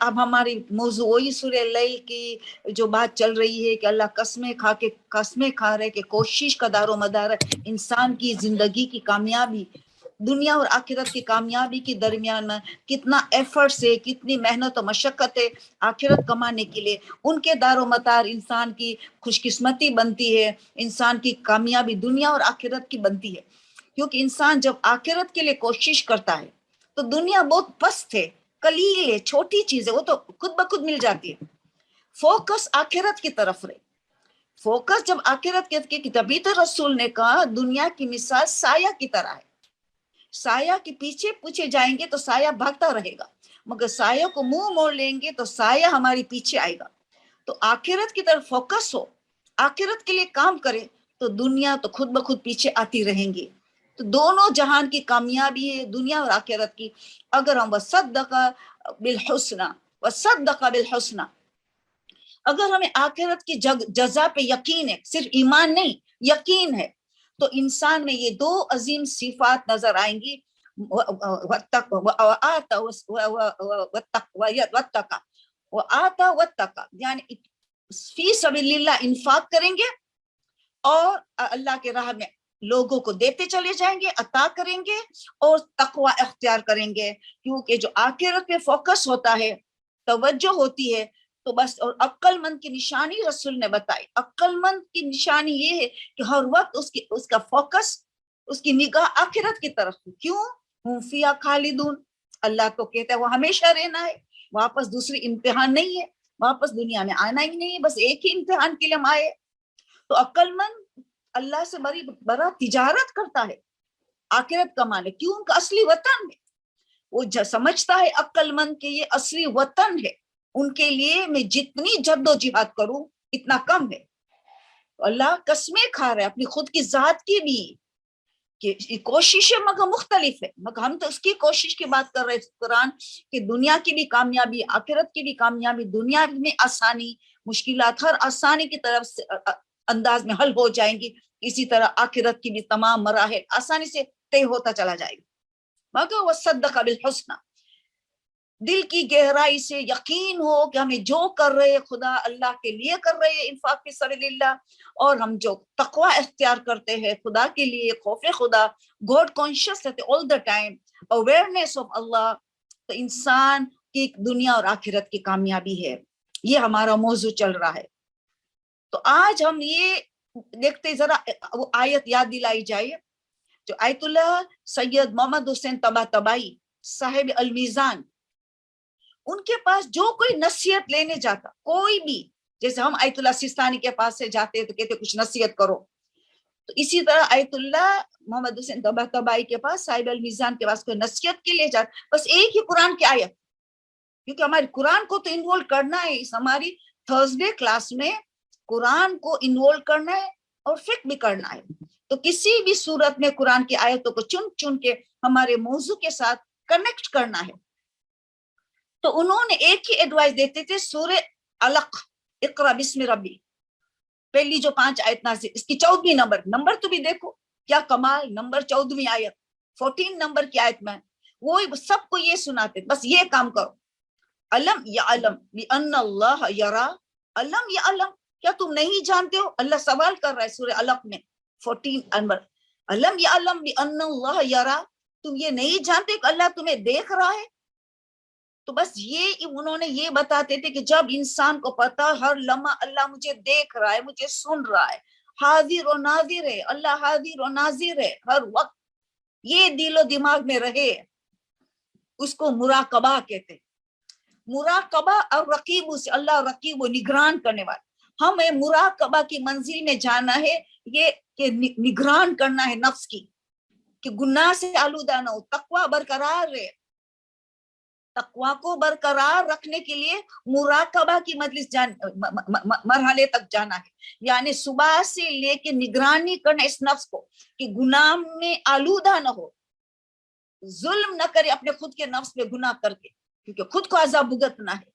اب ہماری موضوع وہی سورہ لیل کی جو بات چل رہی ہے کہ اللہ قسمیں کھا رہے کہ کوشش کا دار و مدار ہے انسان کی زندگی کی کامیابی، دنیا اور آخرت کی کامیابی کے درمیان میں کتنا ایفرٹس ہے، کتنی محنت و مشقت ہے آخرت کمانے کے لیے، ان کے دار و مدار انسان کی خوش قسمتی بنتی ہے، انسان کی کامیابی دنیا اور آخرت کی بنتی ہے۔ کیونکہ انسان جب آخرت کے لیے کوشش کرتا ہے تو دنیا بہت پست ہے، قلیل ہے، چھوٹی چیز ہے، وہ تو خود بخود مل جاتی ہے۔ فوکس آخرت کی طرف رہے، فوکس جب آخرت کی، تبھی تو رسول نے کہا دنیا کی مثال سایہ کی طرح ہے، سایہ کے پیچھے پوچھے جائیں گے تو سایہ بھاگتا رہے گا، مگر سایہ کو منہ موڑ لیں گے تو سایہ ہماری پیچھے آئے گا۔ تو آخرت کی طرف فوکس ہو، آخرت کے لیے کام کرے تو دنیا تو خود بخود پیچھے آتی رہیں گی۔ تو دونوں جہان کی کامیابی ہے، دنیا اور آخرت کی، اگر ہم وصدق بالحسنہ، وصدق بالحسنہ، اگر ہمیں آخرت کی جزا پہ یقین ہے، صرف ایمان نہیں یقین ہے، تو انسان میں یہ دو عظیم صفات نظر آئیں گی، یعنی فی سبیل اللہ انفاق کریں گے اور اللہ کے راہ میں لوگوں کو دیتے چلے جائیں گے، عطا کریں گے اور تقوی اختیار کریں گے، کیونکہ جو آخرت پہ فوکس ہوتا ہے، توجہ ہوتی ہے، تو بس۔ اور عقل مند کی نشانی رسول نے بتائی، عقل مند کی نشانی یہ ہے کہ ہر وقت اس کا فوکس، اس کی نگاہ آخرت کی طرف۔ کیوں؟ ہم فیہا خالدون، اللہ تو کہتا ہے وہ ہمیشہ رہنا ہے، واپس دوسری امتحان نہیں ہے، واپس دنیا میں آنا ہی نہیں ہے، بس ایک ہی امتحان کے لیے ہم آئے۔ تو عقل مند اللہ سے بڑا تجارت کرتا ہے آخرت کمانے، کیوں؟ ان کا اصلی وطن ہے، وہ سمجھتا ہے عقل مند کہ یہ اصلی وطن ہے، ان کے لیے میں جتنی جد و جہاد کروں اتنا کم ہے۔ اللہ قسمیں کھا رہا ہے اپنی خود کی ذات کی بھی کہ کوششیں مگر مختلف ہے، مگر ہم تو اس کی کوشش کی بات کر رہے ہیں قرآن کہ دنیا کی بھی کامیابی، آخرت کی بھی کامیابی، دنیا میں آسانی، مشکلات ہر آسانی کی طرف سے انداز میں حل ہو جائیں گی، اسی طرح آخرت کی بھی تمام مراحل آسانی سے طے ہوتا چلا جائے گا۔ مگر وصدق بالحسنہ، دل کی گہرائی سے یقین ہو کہ ہمیں جو کر رہے خدا اللہ کے لیے کر رہے ہیں، انفاق فی سبیل اللہ، اور ہم جو تقوی اختیار کرتے ہیں خدا کے لیے، خوف خدا، گاڈ کانشیس رہتے all the time، awareness of اللہ، تو انسان کی دنیا اور آخرت کی کامیابی ہے۔ یہ ہمارا موضوع چل رہا ہے۔ تو آج ہم یہ دیکھتے، ذرا وہ آیت یاد دلائی جائے جو آیت اللہ سید محمد حسین طباطبائی صاحب المیزان، ان کے پاس جو کوئی نصیحت لینے جاتا، کوئی بھی، جیسے ہم آیت اللہ سیستانی کے پاس سے جاتے تو کہتے کچھ نصیحت کرو، تو اسی طرح آیت اللہ محمد حسین طباطبائی کے پاس، صاحب المیزان کے پاس کوئی نصیحت کے لیے جاتا، بس ایک ہی قرآن کی آیت، کیونکہ ہماری قرآن کو تو انوالو کرنا ہے، اس ہماری تھرسڈے کلاس میں قرآن کو انوالو کرنا ہے اور فکر بھی کرنا ہے، تو کسی بھی صورت میں قرآن کی آیتوں کو چن چن کے ہمارے موضوع کے ساتھ کنیکٹ کرنا ہے۔ تو انہوں نے ایک ہی ایڈوائز دیتے تھے، سورہ علق، اقرا بسم ربی، پہلی جو 5 آیت نازل، اس کی 14ویں نمبر تو بھی دیکھو کیا کمال، نمبر 14ویں آیت، 14 نمبر کی آیت میں وہ سب کو یہ سناتے، بس یہ کام کرو، علم یعلم بان اللہ یرا، علم یعلم، کیا تم نہیں جانتے ہو؟ اللہ سوال کر رہا ہے سورہ علق میں 14 نمبر، علم یعلم بان اللہ یرا، تم یہ نہیں جانتے کہ اللہ تمہیں دیکھ رہا ہے؟ تو بس یہ انہوں نے یہ بتاتے تھے کہ جب انسان کو پتا ہر لمحہ اللہ مجھے دیکھ رہا ہے، مجھے سن رہا ہے، حاضر و ناظر ہے، اللہ حاضر و ناظر ہے ہر وقت، یہ دل و دماغ میں رہے، اس کو مراقبہ کہتے، مراقبہ اور رقیب سے، اللہ رقیب و نگران کرنے والا، ہمیں مراقبہ کی منزل میں جانا ہے، یہ کہ نگران کرنا ہے نفس کی، کہ گناہ سے آلودہ نہ ہو، تقوی برقرار رہے، تقوی کو برقرار رکھنے کے لیے مراقبہ کی مجلس مرحلے تک جانا ہے، یعنی صبح سے لے کے نگرانی کرنا اس نفس کو کہ گناہ میں آلودہ نہ ہو، ظلم نہ کرے اپنے خود کے نفس پہ گناہ کر کے، کیونکہ خود کو عذاب بھگتنا ہے۔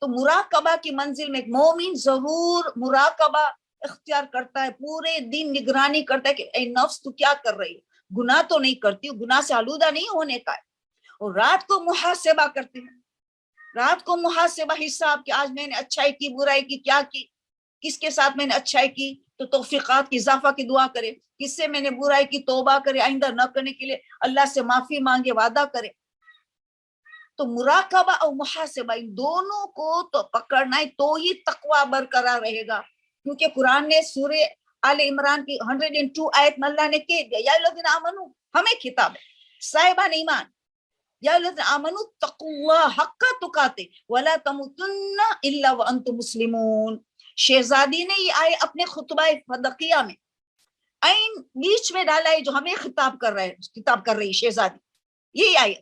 تو مراقبہ کی منزل میں ایک مومن ضرور مراقبہ اختیار کرتا ہے، پورے دن نگرانی کرتا ہے کہ اے نفس تو کیا کر رہی ہے، گناہ تو نہیں کرتی، گناہ سے آلودہ نہیں ہونے کا ہے، اور رات کو محاسبہ کرتے ہیں رات کو محاسبہ حساب کہ آج میں نے اچھائی کی برائی کی کیا کی, کس کے ساتھ میں نے اچھائی کی تو توفیقات کی اضافہ کی دعا کرے, کس سے میں نے برائی کی توبہ کرے, آئندہ نہ کرنے کے لیے اللہ سے معافی مانگے, وعدہ کرے. تو مراقبہ اور محاسبہ ان دونوں کو تو پکڑنا ہے تو ہی تقوی برقرار رہے گا. کیونکہ قرآن نے سورہ آل عمران کی 102 آیت میں اللہ نے کہہ دیا یا الذین آمنو, ہمیں خطاب ہے صاحبان ایمان, یا الذین آمنو اتقوا اللہ حق تقاتے ولا تموتن الا وانتم مسلمون. شہزادی نے یہ آئے اپنے خطبہ فدقیہ میں عین بیچ میں ڈالا ہے جو ہمیں خطاب کر رہی شہزادی. یہی آئے,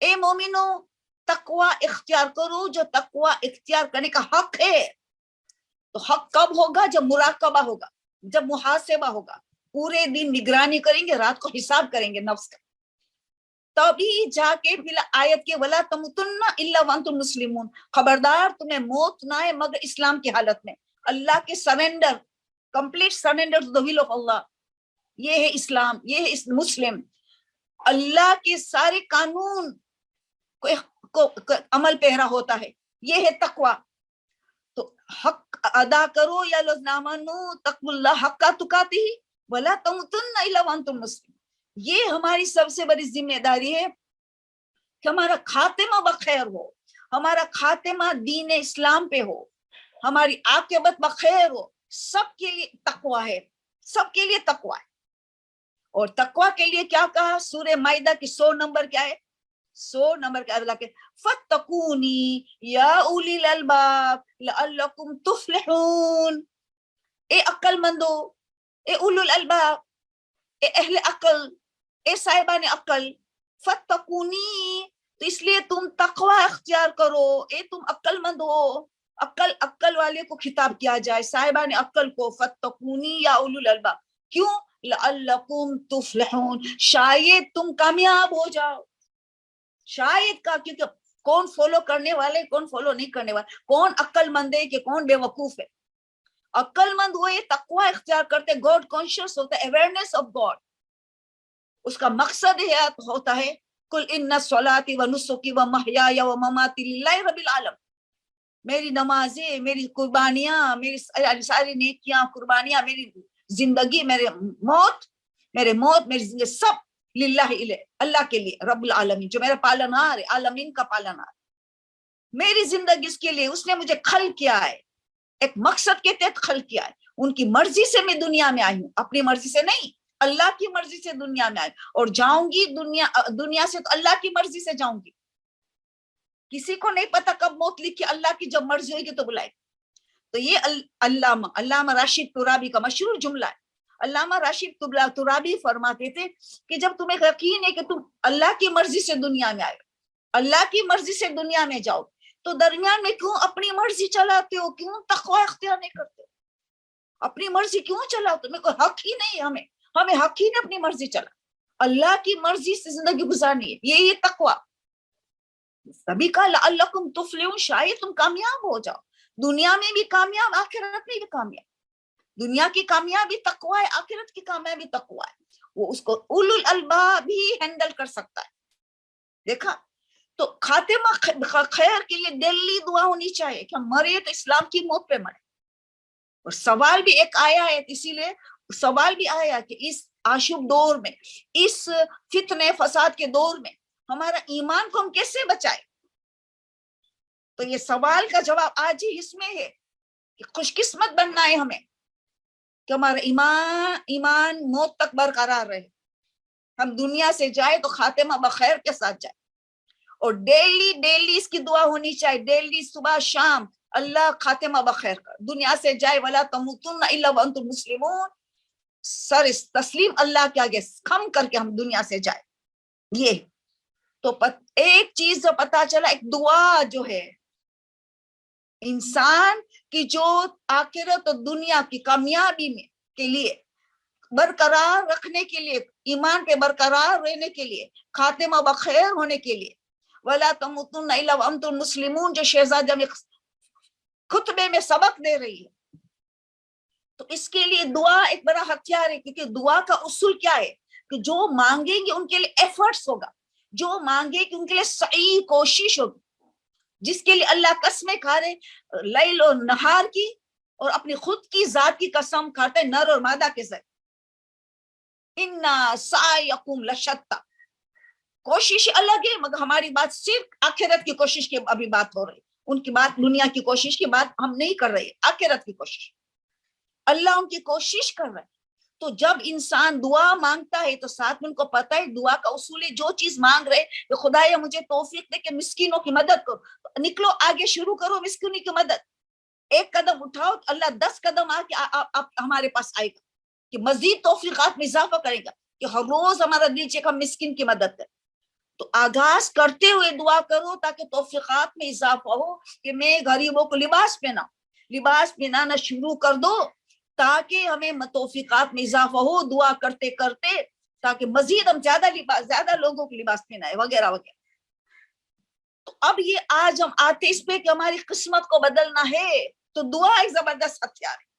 اے مومنو تقوی اختیار کرو, جو تقوی اختیار کرنے کا حق ہے. تو حق کب ہوگا؟ جب مراقبہ ہوگا, جب محاسبہ ہوگا, پورے دن نگرانی کریں گے, رات کو حساب کریں گے نفس کا, تبھی جا کے پھر آیت کے ولا تموتن الا وانتم مسلمون, خبردار تمہیں موت نہ آئے مگر اسلام کی حالت میں, اللہ کے surrender, complete surrender to the will of اللہ. یہ ہے اسلام, یہ ہے مسلم, اللہ کے سارے قانون کو عمل پیرا ہوتا ہے, یہ ہے تقوی. تو حق ادا کرو, یا الذین آمنوا اتقوا اللہ حق تقاتہ ولا تموتن الا وانتم مسلمون. یہ ہماری سب سے بڑی ذمہ داری ہے کہ ہمارا خاتمہ بخیر ہو, ہمارا خاتمہ دین اسلام پہ ہو, ہماری عاقبت بخیر ہو. سب کے لیے تقوی ہے, سب کے لیے تقوی ہے. اور تقوی کے لیے کیا کہا؟ سورہ مائدہ کی 100 نمبر کیا ہے؟ 100 نمبر کے اللہ کے فَاتَّقُونِي یا اولی الالباب لعلکم تفلحون. اے عقل مندو, اے اولو الالباب, اے اہل عقل, اے صاحبان عقل, فَاتَّقُونِی, تو اس لیے تم تقوی اختیار کرو. اے تم عقل مند ہو, عقل والے کو خطاب کیا جائے, صاحبان عقل کو. فَاتَّقُونِی یا اولو الالباب, کیوں؟ لعلکم تفلحون, شاید تم کامیاب ہو جاؤ. شاید کا, کیونکہ کون فالو کرنے والے, کون فالو نہیں کرنے والے, کون عقل مند ہے کہ کون بے وقوف ہے. عقل مند وہ یہ تقوی اختیار کرتے, گاڈ کانشیس ہوتا ہے, اویئرنیس آف گاڈ. اس کا مقصد ہوتا ہے قل ان صلاتي ونسكي ومحياي ومماتي لله رب العالمين. میری نمازیں, میری قربانیاں, میری ساری نیکیاں, قربانیاں, میری زندگی, میری موت, میری زندگی سب للہ الہ, اللہ کے لیے, رب العالمین, جو میرا پالنہار ہے, عالمین کا پالنہار. میری زندگی اس کے لیے, اس نے مجھے خلق کیا ہے, ایک مقصد کے تحت خلق کیا ہے. ان کی مرضی سے میں دنیا میں آئی ہوں, اپنی مرضی سے نہیں, اللہ کی مرضی سے دنیا میں آئی, اور جاؤں گی دنیا سے تو اللہ کی مرضی سے جاؤں گی. کسی کو نہیں پتا کب موت لکھی, اللہ کی جب مرضی ہوگی تو بلائے. تو یہ علامہ راشد ترابی کا مشہور جملہ ہے. علامہ راشد ترابی فرماتے تھے کہ جب تمہیں یقین ہے کہ تم اللہ کی مرضی سے دنیا میں آئے, اللہ کی مرضی سے دنیا میں جاؤ, تو درمیان میں کیوں اپنی مرضی چلاتے ہو, کیوں تقوی اختیار نہیں کرتے, اپنی مرضی کیوں چلاتے ہو؟ کوئی حق ہی نہیں, ہمیں حق ہی نہیں اپنی مرضی چلا, اللہ کی مرضی سے زندگی گزارنی ہے, یہی تقوی. تبھی کہا لعلکم تفلحون, شاید تم کامیاب ہو جاؤ, دنیا میں بھی کامیاب, آخرت میں بھی کامیاب. دنیا کی کامیابی تقوی ہے, آخرت کی کامیابی تقوی ہے. وہ اس کو اولو الالباب بھی ہینڈل کر سکتا ہے. دیکھا, تو خاتمہ خیر کے لیے ڈیلی دعا ہونی چاہیے کہ ہم مرے تو اسلام کی موت پہ مرے. اور سوال بھی ایک آیا ہے, اسی لیے سوال بھی آیا کہ اس آشوب دور میں, اس فتنے فساد کے دور میں ہمارا ایمان کو ہم کیسے بچائے. تو یہ سوال کا جواب آج ہی اس میں ہے کہ خوش قسمت بننا ہے ہمیں کہ ہمارا ایمان موت تک برقرار رہے, ہم دنیا سے جائے تو خاتمہ بخیر کے ساتھ جائے. اور ڈیلی اس کی دعا ہونی چاہیے, ڈیلی صبح شام, اللہ خاتمہ بخیر کر, دنیا سے جائے ولا تموتن الا وانتم مسلمون, سر تسلیم اللہ کے آگے خم کر کے ہم دنیا سے جائے. یہ تو ایک چیز جو پتا چلا, ایک دعا جو ہے انسان کی جو آخرت اور دنیا کی کامیابی میں کے لیے برقرار رکھنے کے لیے, ایمان پہ برقرار رہنے کے لیے, خاتمہ بخیر ہونے کے لیے, ولا تموتن الا وانتم مسلمون, جو شہزادہ میں خطبے میں سبق دے رہی ہے. تو اس کے لیے دعا ایک بڑا ہتھیار ہے, کیونکہ دعا کا اصول کیا ہے کہ جو مانگیں گے ان کے لیے ایفرٹس ہوگا, جو مانگے کہ ان کے لیے صحیح کوشش ہوگی. جس کے لیے اللہ قسمیں کھا رہے لیل و نہار کی اور اپنی خود کی ذات کی قسم کھاتے نر اور مادہ کے ذریعے. اِنَّا سَعْيَكُمْ لَشَتَّى، کوشش الگ ہے، مگر ہماری بات صرف آخرت کی کوشش کی ابھی بات ہو رہی. ان کی بات دنیا کی کوشش کی بات ہم نہیں کر رہے، آخرت کی کوشش. اللہ ان کی کوشش کر رہا ہے. تو جب انسان دعا مانگتا ہے تو ساتھ میں ان کو پتہ ہے دعا کا اصول ہے، جو چیز مانگ رہے کہ خدایا مجھے توفیق دے کہ مسکینوں کی مدد کرو، تو نکلو آگے شروع کرو مسکینوں کی مدد. ایک قدم اٹھاؤ تو اللہ 10 قدم آ کے ہمارے پاس آئے گا کہ مزید توفیقات میں اضافہ کرے گا کہ ہر روز ہمارا دل چاہے ہم مسکین کی مدد کریں. تو آغاز کرتے ہوئے دعا کرو تاکہ توفیقات میں اضافہ ہو کہ میں غریبوں کو لباس پہنانا شروع کر دو تاکہ ہمیں توفیقات میں اضافہ ہو. دعا کرتے کرتے تاکہ مزید ہم زیادہ لوگوں کو لباس پہنائے وغیرہ وغیرہ. تو اب یہ آج ہم آتے اس پہ کہ ہماری قسمت کو بدلنا ہے تو دعا ایک زبردست ہتھیار ہے.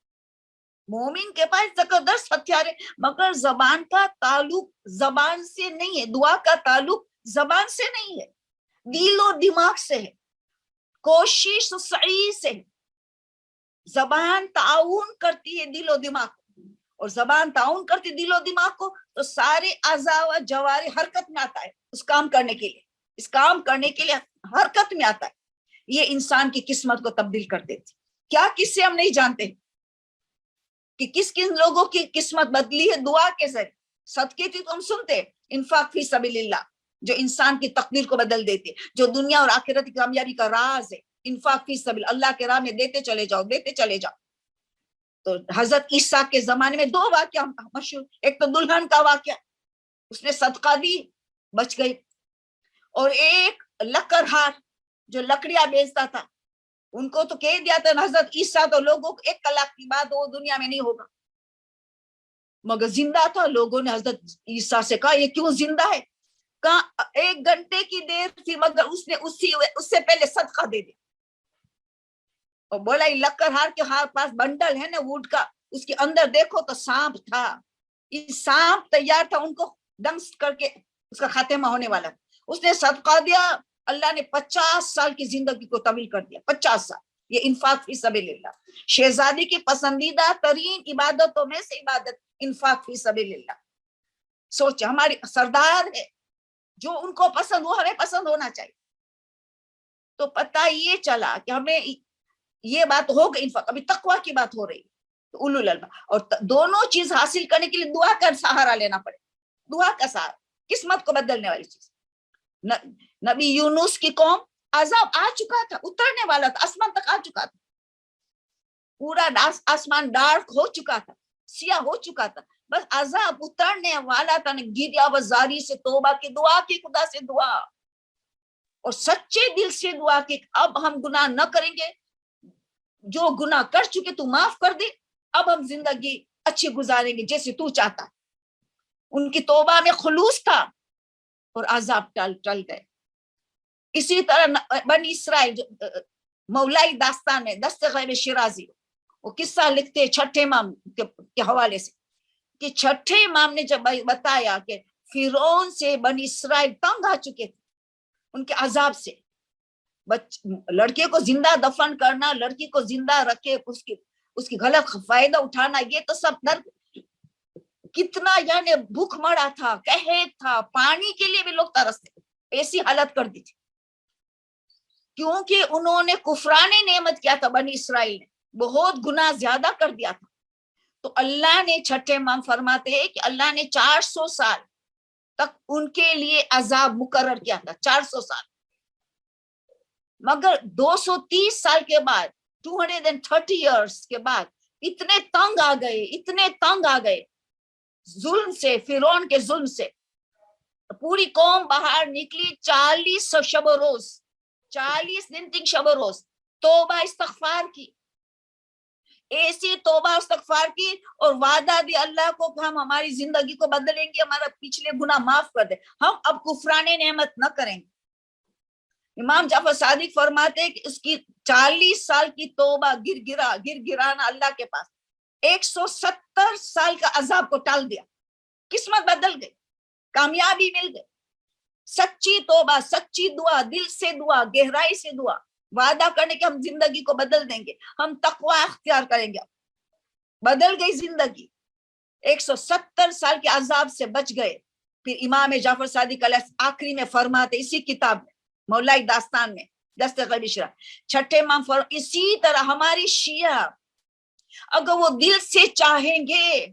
مومن کے پاس زبردست ہتھیار ہے، مگر زبان کا تعلق زبان سے نہیں ہے، دعا کا تعلق زبان سے نہیں ہے، دل و دماغ سے ہے، کوشش سعی سے ہے. زبان تعاون کرتی ہے دل و دماغ کو، اور زبان تعاون کرتی دل و دماغ کو تو سارے اعضاء و جوارح حرکت میں آتا ہے اس کام کرنے کے لیے حرکت میں آتا ہے. یہ انسان کی قسمت کو تبدیل کر دیتی. کیا کس سے ہم نہیں جانتے کہ کس کن لوگوں کی قسمت بدلی ہے؟ دعا کے ذریعے. صدقے کی تو ہم سنتے، انفاق فی سبیل اللہ جو انسان کی تقدیر کو بدل دیتے، جو دنیا اور آخرت کی کامیابی کا راز ہے. انفاق فی سبیل اللہ کے راہ میں دیتے چلے جاؤ. تو حضرت عیسیٰ کے زمانے میں 2 واقعہ مشہور، ایک تو دلہن کا واقعہ، اس نے صدقہ دی بچ گئی، اور ایک لکڑہار جو لکڑیاں بیچتا تھا، ان کو تو کہہ دیا تھا حضرت عیسیٰ تو لوگوں کو 1 کلاک کی بعد وہ دنیا میں نہیں ہوگا، مگر زندہ تھا. لوگوں نے حضرت عیسیٰ سے کہا یہ کیوں زندہ ہے؟ کہا 1 گھنٹے کی دیر تھی مگر اس نے اس سے پہلے صدقہ دے دیا. اور بولا یہ لکڑہار کے پاس بنڈل ہے نا ووڈ کا، اس کے اندر دیکھو تو سانپ تھا. یہ سانپ تیار تھا ان کو دنس کر کے اس کا خاتمہ ہونے والا. اس نے صدقہ دیا، اللہ نے 50 سال کی زندگی کو طویل کر دیا. 50 سال. یہ انفاق فی سبیل اللہ. شہزادی کی پسندیدہ ترین عبادتوں میں سے عبادت انفاق فی سبیل اللہ. سوچے ہماری سردار ہے، جو ان کو پسند وہ ہمیں پسند ہونا چاہیے. تو پتہ یہ چلا کہ ہمیں یہ بات ہو گئی. انفاق ابھی تقویٰ کی بات ہو رہی تو اولو الالباب، اور دونوں چیز حاصل کرنے کے لیے دعا کا سہارا لینا پڑے. دعا کا سہارا قسمت کو بدلنے والی چیز. نبی یونس کی قوم عذاب آ چکا تھا، اترنے والا تھا، آسمان تک آ چکا تھا، پورا آسمان ڈارک ہو چکا تھا، سیاہ ہو چکا تھا، بس عذاب اترنے والا تھا. گریا وزاری سے توبہ کی دعا کی، خدا سے دعا اور سچے دل سے دعا کی اب ہم گناہ نہ کریں گے، جو گناہ کر چکے تو معاف کر دے، اب ہم زندگی اچھی گزاریں گے جیسے تو چاہتا. ان کی توبہ میں خلوص تھا اور عذاب ٹل گئے. اسی طرح بنی اسرائیل مولائی داستان میں دستغیب شیرازی وہ قصہ لکھتے 6 امام کے حوالے سے کہ 6 امام نے جب بتایا کہ فرعون سے بنی اسرائیل تنگ آ چکے تھے ان کے عذاب سے. لڑکے کو زندہ دفن کرنا، لڑکی کو زندہ رکھے اس کی غلط فائدہ اٹھانا، یہ تو سب درد. کتنا یعنی بھوک مڑا تھا، قحط تھا، پانی کے لیے بھی لوگ ترستے، ایسی حالت کر دی تھی کیونکہ انہوں نے کفران نعمت کیا تھا. بنی اسرائیل نے بہت گناہ زیادہ کر دیا تھا. تو اللہ نے 6 امام فرماتے ہیں کہ اللہ نے 400 سال تک ان کے لیے عذاب مقرر کیا تھا. 400 سال، مگر 230 سال کے بعد 230 ایئرس کے بعد اتنے تنگ آ گئے ظلم سے، فرعون کے ظلم سے. پوری قوم باہر نکلی 40 شب و روز، 40 دن تک شب و روز توبہ استغفار کی، ایسی توبہ استغفار کی اور وعدہ دی اللہ کو کہ ہم ہماری زندگی کو بدلیں گے، ہمارا پچھلے گناہ معاف کر دے، ہم اب کفران نعمت نہ کریں گے. امام جعفر صادق فرماتے ہیں کہ اس کی 40 سال کی توبہ گرانا اللہ کے پاس 170 سال کا عذاب کو ٹال دیا. قسمت بدل گئی، کامیابی مل گئی. سچی توبہ، سچی دعا، دل سے دعا، گہرائی سے دعا وعدہ کرنے کہ ہم زندگی کو بدل دیں گے, ہم تقوی اختیار کریں گے. بدل گئی زندگی, 170 سال کے عذاب سے بچ گئے. پھر امام جعفر صادق علیہ آخری میں فرماتے اسی کتاب میں مولائی داستان میں دستغیب اشرا چھٹے امام اسی طرح ہماری شیعہ اگر وہ دل سے چاہیں گے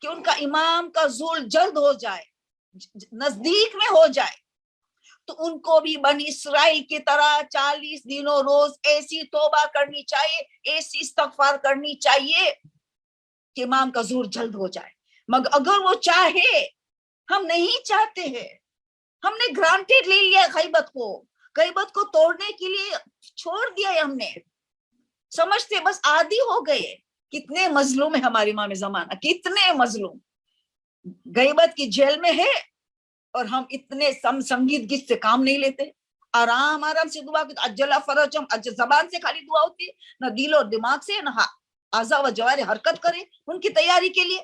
کہ ان کا امام کا ظہور جلد ہو جائے, نزدیک میں ہو جائے, تو ان کو بھی بنی اسرائیل کی طرح 40 دنوں روز ایسی توبہ کرنی چاہیے, ایسی استغفار کرنی چاہیے کہ امام کا ظہور جلد ہو جائے. مگر اگر وہ چاہے, ہم نہیں چاہتے ہیں, ہم نے گرانٹیڈ لے لیا غیبت کو توڑنے کے لیے چھوڑ دیا ہے. ہم نے سمجھتے بس عادی ہو گئے. کتنے مظلوم ہے ہمارے امام زمانہ, کتنے مظلوم غیبت کی جیل میں ہے, اور ہم اتنے سنگیت گیت سے کام نہیں لیتے. آرام سے دعا کی, اجلا فرجم, زبان سے خالی دعا ہوتی ہے, نہ دل اور دماغ سے, نہ اعضاء و جوارح حرکت کرے ان کی تیاری کے لیے.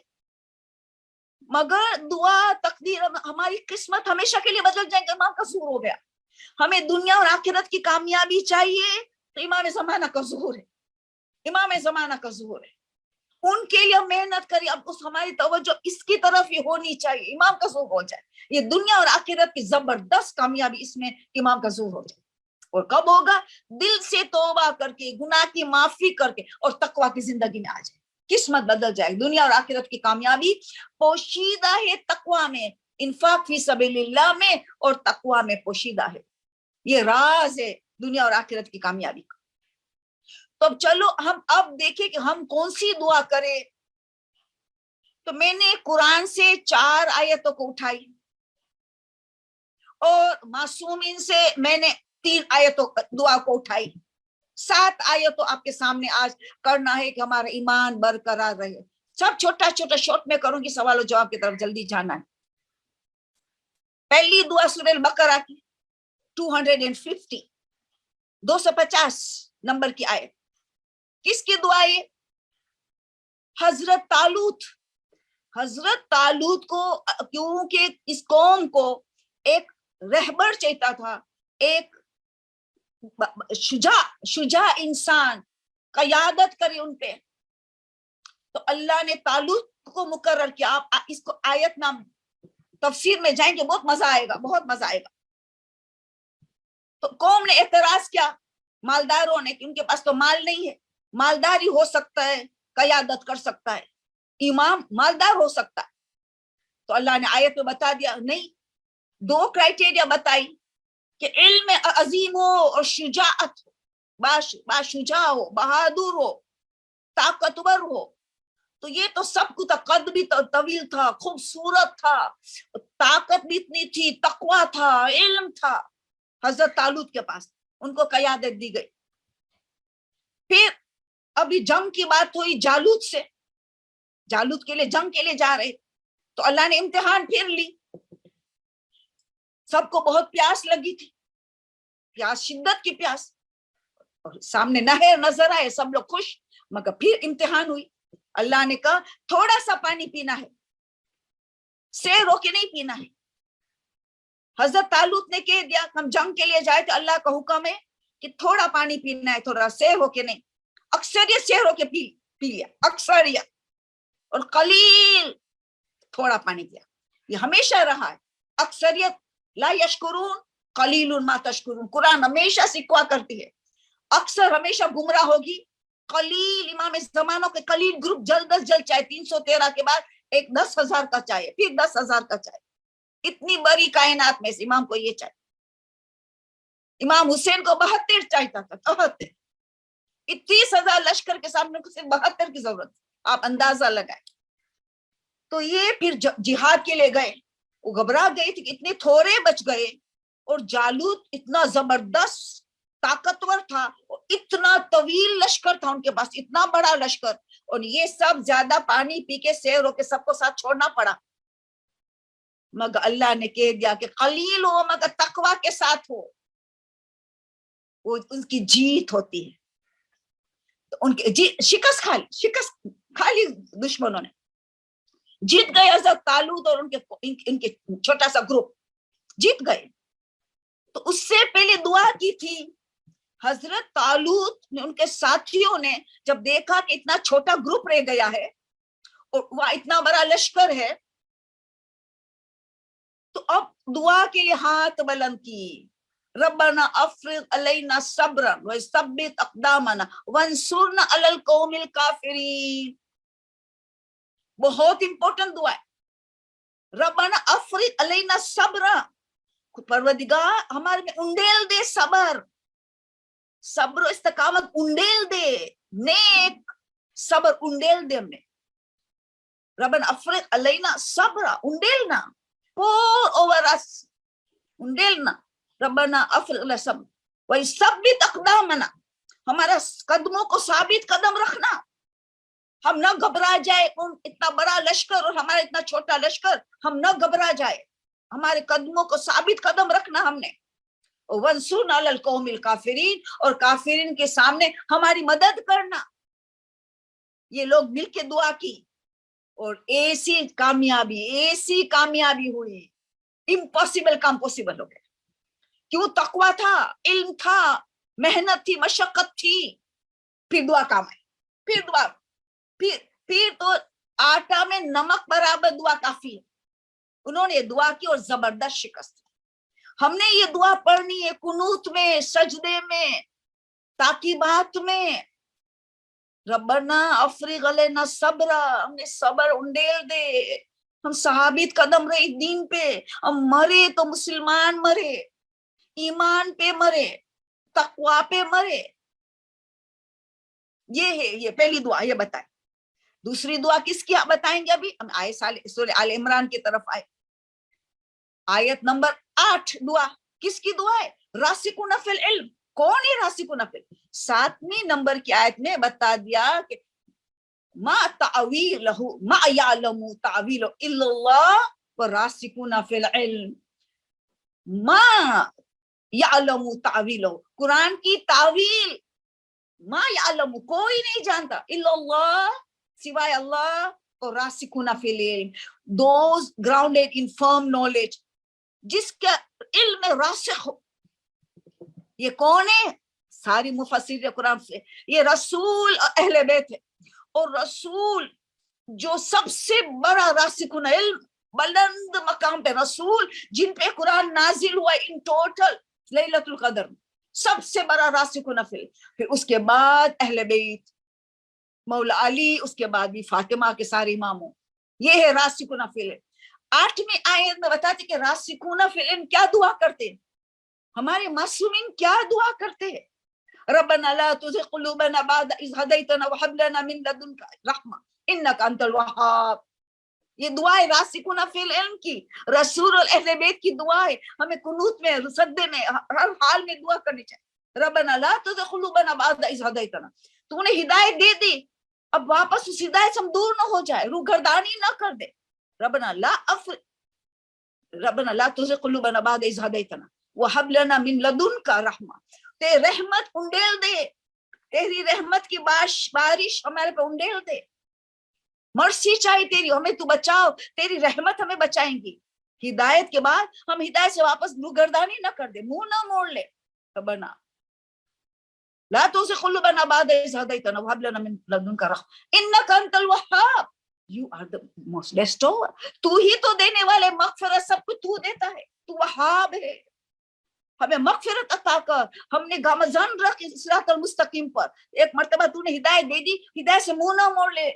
مگر دعا تقدیر ہماری قسمت ہمیشہ کے لیے بدل جائے گا. امام کا ظہور ہو گیا, ہمیں دنیا اور آخرت کی کامیابی چاہیے تو امام زمانہ کا ظہور ہے, امام زمانہ کا ظہور ہے. ان کے لیے محنت کری. اب اس ہماری توجہ اس کی طرف ہی ہونی چاہیے, امام کا ظہور ہو جائے. یہ دنیا اور آخرت کی زبردست کامیابی اس میں امام کا ظہور ہو جائے. اور کب ہوگا؟ دل سے توبہ کر کے, گناہ کی معافی کر کے, اور تقوی کی زندگی میں آ جائے, قسمت بدل جائے. دنیا اور آخرت کی کامیابی پوشیدہ ہے تقوی میں, انفاق فی سبیل اللہ میں, اور تقوی میں پوشیدہ ہے. یہ راز ہے دنیا اور آخرت کی کامیابی کا. تو اب چلو ہم اب دیکھیں کہ ہم کون سی دعا کریں. تو میں نے قرآن سے 4 آیتوں کو اٹھائی, اور معصومین سے میں نے 3 آیتوں دعا کو اٹھائی. 7 آیتوں آپ کے سامنے آج کرنا ہے کہ ہمارا ایمان برقرار رہے. سب چھوٹا چھوٹا شارٹ میں کروں گی, سوال و جواب کی طرف جلدی جانا ہے. پہلی دعا سورہ البقرہ کی 250 نمبر کی آیت. کس کی دعا ہے؟ حضرت طالوت کو, کیونکہ اس قوم کو ایک رہبر چاہتا تھا, ایک شجاع انسان قیادت کرے ان پہ. تو اللہ نے طالوت کو مقرر کیا. آپ اس کو آیت نام تفسیر میں جائیں گے, بہت مزہ آئے گا, بہت مزہ آئے گا. تو قوم نے اعتراض کیا, مالداروں نے, کہ ان کے پاس تو مال نہیں ہے. مالداری ہو سکتا ہے, قیادت کر سکتا ہے, امام مالدار ہو سکتا ہے. تو اللہ نے آیت میں بتا دیا, نہیں, 2 کرائٹیریا بتائی کہ علم عظیم ہو اور شجاعت ہو, باشجاع ہو, بہادر ہو, طاقتور ہو. تو یہ تو سب کو تھا, قد بھی طویل تھا, خوبصورت تھا, طاقت بھی اتنی تھی, تقوی تھا, علم تھا حضرت طالوت کے پاس. ان کو قیادت دی گئی. پھر ابھی جنگ کی بات ہوئی جالوت سے, جالوت کے لیے جنگ کے لیے جا رہے. تو اللہ نے امتحان پھر لی. سب کو بہت پیاس لگی تھی, پیاس, شدت کی پیاس, اور سامنے نہر نظر آئے, سب لوگ خوش. مگر پھر امتحان ہوئی. اللہ نے کہا تھوڑا سا پانی پینا ہے, سیر ہو کے نہیں پینا ہے. حضرت طالوت نے کہہ دیا ہم جنگ کے لیے جائے تو اللہ کا حکم ہے کہ تھوڑا پانی پینا ہے, تھوڑا سیر ہو کے نہیں. اکثریت سیر ہو کے پی لیا, اکثریت, اور قلیل تھوڑا پانی پیا. یہ ہمیشہ رہا ہے. اکثریت لا یشکرون قلیل ما تشکرون, قرآن ہمیشہ سکھوا کرتی ہے. اکثر ہمیشہ گمراہ ہوگی, قلیل امام زمانوں کے قلیل گروپ جلد از جلد, چاہے 313 کے بعد ایک 10,000 کا چاہیے, پھر 10,000 کا چاہیے. اتنی بڑی کائنات میں سے امام کو یہ چاہیے. امام حسین کو 72 چاہتا تھا, 72. 30,000 لشکر کے سامنے کو صرف 72 کی ضرورت, آپ اندازہ لگائیں. تو یہ پھر جہاد کے لیے گئے, وہ گھبرا گئے تھے کہ اتنے تھوڑے بچ گئے, اور جالوت اتنا زبردست طاقتور تھا, اور اتنا طویل لشکر تھا ان کے پاس, اتنا بڑا لشکر, اور یہ سب زیادہ پانی پی کے سیر ہو کے سب کو ساتھ چھوڑنا پڑا. مگر اللہ نے کہہ دیا کہ قلیل ہو مگر تقوی کے ساتھ ہو, وہ ان کی جیت ہوتی ہے. تو ان کی شکست کھا لی دشمنوں نے, جیت گئے حضرت طالوت اور ان کے چھوٹا سا گروپ جیت گئے. تو اس سے پہلے دعا کی تھی حضرت طالوت نے ان کے ساتھیوں نے جب دیکھا کہ اتنا چھوٹا گروپ رہ گیا ہے اور وہاں اتنا بڑا لشکر ہے تو اب دعا کے لیے ہاتھ بلند کی، ربنا افرغ علینا صبرا وثبت اقدامنا وانصرنا علی القوم الکافرین. بہت امپورٹنٹ دعا ہے، ربنا افرغ علینا صبرا، پروردگار ہمارے میں انڈیل دے صبر، صبر و استقامت انڈیل دے، نیک صبر انڈیل دے ہم نے. ربنا افرغ علینا صبرا، انڈیلنا، pour over us، انڈیلنا. ربنا افرغ علینا صبر وثبت اقدامنا، ہمارا قدموں کو ثابت قدم رکھنا، ہم نہ گھبرا جائے. اتنا بڑا لشکر اور ہمارا اتنا چھوٹا لشکر، ہم نہ گھبرا جائے، ہمارے قدموں کو ثابت قدم رکھنا ہم نے. وانصرنا علی القوم الکافرین، اور کافرین کے سامنے ہماری مدد کرنا. یہ لوگ مل کے دعا کی اور ایسی کامیابی ہوئی، امپاسبل کام پاسبل ہو گیا. کیوں؟ تقویٰ تھا، علم تھا، محنت تھی، مشقت تھی. پھر دعا کام آئی، پھر دعا، پھر تو آٹا میں نمک برابر دعا کافی ہے. انہوں نے دعا کی اور زبردست شکست. ہم نے یہ دعا پڑھنی ہے قنوت میں، سجدے میں، تاکیبات میں. ربنا افرغ علینا صبرا، ہم نے صبر انڈیل دے، ہم ثابت قدم رہے دین پہ، ہم مرے تو مسلمان مرے، ایمان پہ مرے، تقوی پہ مرے. یہ ہے یہ پہلی دعا، یہ بتائیں. دوسری دعا کس کی بتائیں گے؟ ابھی ہم آئے سورہ آل عمران کی طرف آئے، آیت نمبر 8. دعا کس کی دعا ہے؟ راسخون فی العلم. کون ہے راسخون فی العلم؟ 7ویں نمبر کی آیت میں بتا دیا کہ ما تعویلہ ما یعلم تعویلہ الا اللہ وراسخون فی العلم. ما یعلم تعویلہ، قرآن کی تعویل ما یعلم کوئی نہیں جانتا، الا اللہ سوائے اللہ، اور راسخون فی العلم those grounded in firm knowledge, جس کا علم راسخ ہو. یہ کون ہے؟ ساری مفسر قرآن سے یہ رسول اہل بیت ہے. اور رسول جو سب سے بڑا راسخون علم، بلند مقام پہ رسول، جن پہ قرآن نازل ہوا ان ٹوٹل لیلۃ القدر، سب سے بڑا راسخون فی العلم. پھر اس کے بعد اہل بیت، مولا علی، اس کے بعد بھی فاطمہ کے سارے اماموں. یہ ہے راسخون فی العلم. 8ویں آیت میں بتاتے کہ راسخون فی العلم کیا دعا کرتے ہیں، ہمارے معصومین کیا دعا کرتے ہیں. ربنا لا تزغ قلوبنا بعد اذ هديتنا وهب لنا من لدنك رحمة انك انت الوهاب. یہ دعا ہے راسخون فی العلم کی، رسول اور اہل بیت کی دعا ہے. ہمیں قنوت میں، سجدے میں، ہر حال میں دعا کرنی چاہیے. ربنا لا تزغ قلوبنا بعد اذ هديتنا، تو نے ہدایت دے دی، اب واپس اس ہدایت سے ہم دور نہ ہو جائے، روگردانی نہ کر دے. ربنا لا تزغ قلوبنا بعد اذ هديتنا وهب لنا من لدنك رحمة. تیری رحمت انڈیل دے، تیری رحمت کی بارش ہمارے پہ انڈیل دے. مرسی چاہیے تیری، ہمیں تو بچاؤ، تیری رحمت ہمیں بچائیں گی. ہدایت کے بعد ہم ہدایت سے واپس روگردانی نہ کر دے، منہ نہ موڑ لے. ربنا لا تزغ قلوبنا بعد اذ هديتنا وهب لنا من لدنك رحمة انك انت الوهاب. You are the most bestower. تو ہی تو دینے والے، مغفرت سب کو تو دیتا ہے، تو وہاب ہے. ہمیں مغفرت عطا کر، ہم نے گامزن رکھ صراط المستقیم پر. ایک مرتبہ تو نے ہدایت دے دی، ہدایت سے منہ نہ موڑ لے.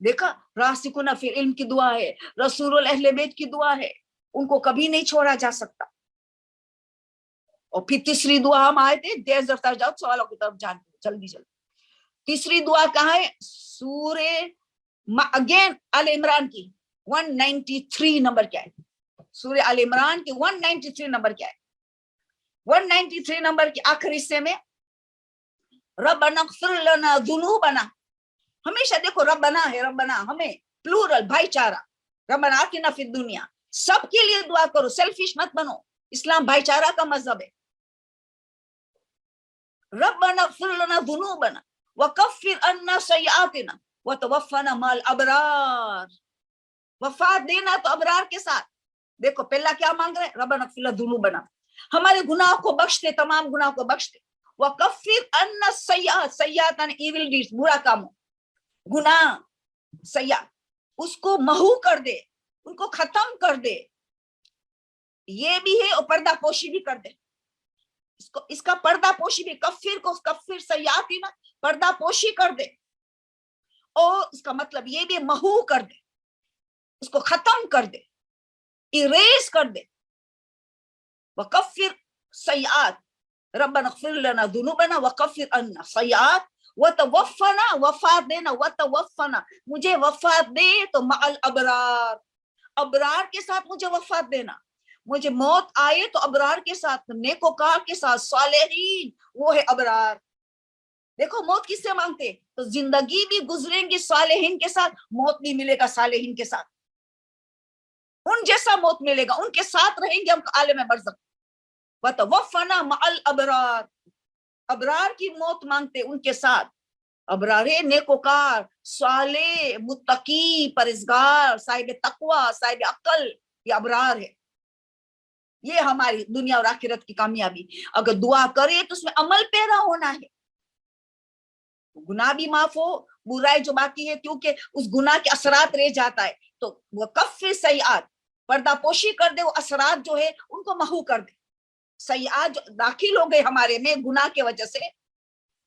دیکھا، راسخون فی العلم کی دعا ہے، رسول اہل بیت کی دعا ہے، ان کو کبھی نہیں چھوڑا جا سکتا. اور پھر تیسری دعا ہم آئے تھے، دیر زفتہ جاؤ سوالوں کی طرف جان جلدی جلدی. تیسری دعا کہاں ہے؟ سورہ اگین آل عمران کی 193 نمبر کیا ہے؟ سورہ آل عمران کی 193 نمبر کیا ہے؟ 193 نمبر کے آخری حصے میں ربنا اغفر لنا ذنوبنا. ہمیشہ دیکھو ربنا ہے، ربنا ہمیں پلورل بھائی چارہ، ربنا آتنا فی الدنیا، سب کے لیے دعا کرو، سیلفش مت بنو. اسلام بھائی چارہ کا مذہب ہے. ربنا اغفر لنا ذنوبنا وکفر عنا سیئاتنا وتوفنا مع الابرار. وفات دینا تو ابرار کے ساتھ. دیکھو پہلا کیا مانگ رہے ہیں؟ ربنا اغفر لنا ذنوبنا، हमारे गुनाह को बख्श दे, तमाम गुनाह को बख्श दे। वकफ्फिर अन्ना सय्यात, सय्यात यानी इविल डीड्स, बुरा कामों, गुनाह, सय्यात, उसको महू कर दे, उनको खत्म कर दे। ये भी है, और पर्दा पोशी भी कर दे इसको, इसका पर्दा पोशी भी, कफ्फिर को कफ्फिर सय्यात ही ना, पर्दा पोशी कर दे, और इसका मतलब ये भी महू कर दे, उसको खत्म कर दे, इरेज कर दे। वकफ्फिर सय्यात, रब्बना इग़फिर लना दुनूबना वकफ्फिर अन्ना सय्यात वतवफ़्फ़ना, वफात देना, वतवफ़्फ़ना, मुझे वफात दे तो मअल अबरार, अबरार के साथ मुझे वफात देना, मुझे मौत आए तो अबरार के साथ, नेकोकार के साथ, सालेहीन, वो है अबरार। देखो मौत किससे मांगते, तो जिंदगी भी गुजरेंगे सालेहीन के साथ, मौत भी मिलेगा सालेहीन के साथ, उन जैसा मौत मिलेगा, उनके साथ रहेंगे हम आलम बरज़ख। वतवफ़्फ़ना मअल अबरार, अबरार की मौत मांगते उनके साथ, अबरार है नेकोकार, साले, मुत्तकी, परहेज़गार, साहिब तकवा, साहिब अक्ल, ये अबरार है। ये हमारी दुनिया और आखिरत की कामयाबी। अगर दुआ करे तो उसमें अमल पैदा होना है, गुनाह भी माफ हो, बुराई जो बाकी है क्योंकि उस गुनाह के असरात रह जाता है, तो वो कफ्फिर सय्यात, पर्दा पोशी कर दे, वो असरात जो है उनको महू कर दे। सय्यात जो दाखिल हो गए हमारे में गुनाह के वजह से,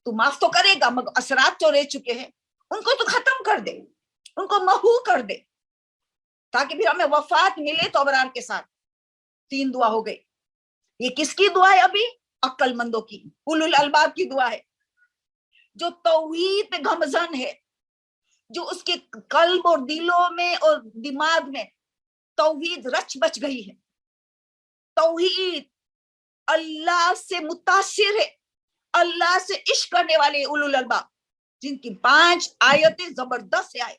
तो माफ तो करेगा, मगर असरात जो रह चुके हैं उनको तो खत्म कर दे, उनको महू कर दे, ताकि फिर हमें वफात मिले तो अबरार के साथ। 3 दुआ हो गई। ये किसकी दुआ है अभी? अक्लमंदों की, उलुल अलबाब की दुआ है, जो तौहीद पे गमजन है, जो उसके कल्ब और दिलों में और दिमाग में तौहीद रच बच गई है, तौहीद अल्लाह से मुतासिर है, अल्लाह से इश्क करने वाले उलुल अलबाब, जिनकी 5 आयतें जबरदस्त है।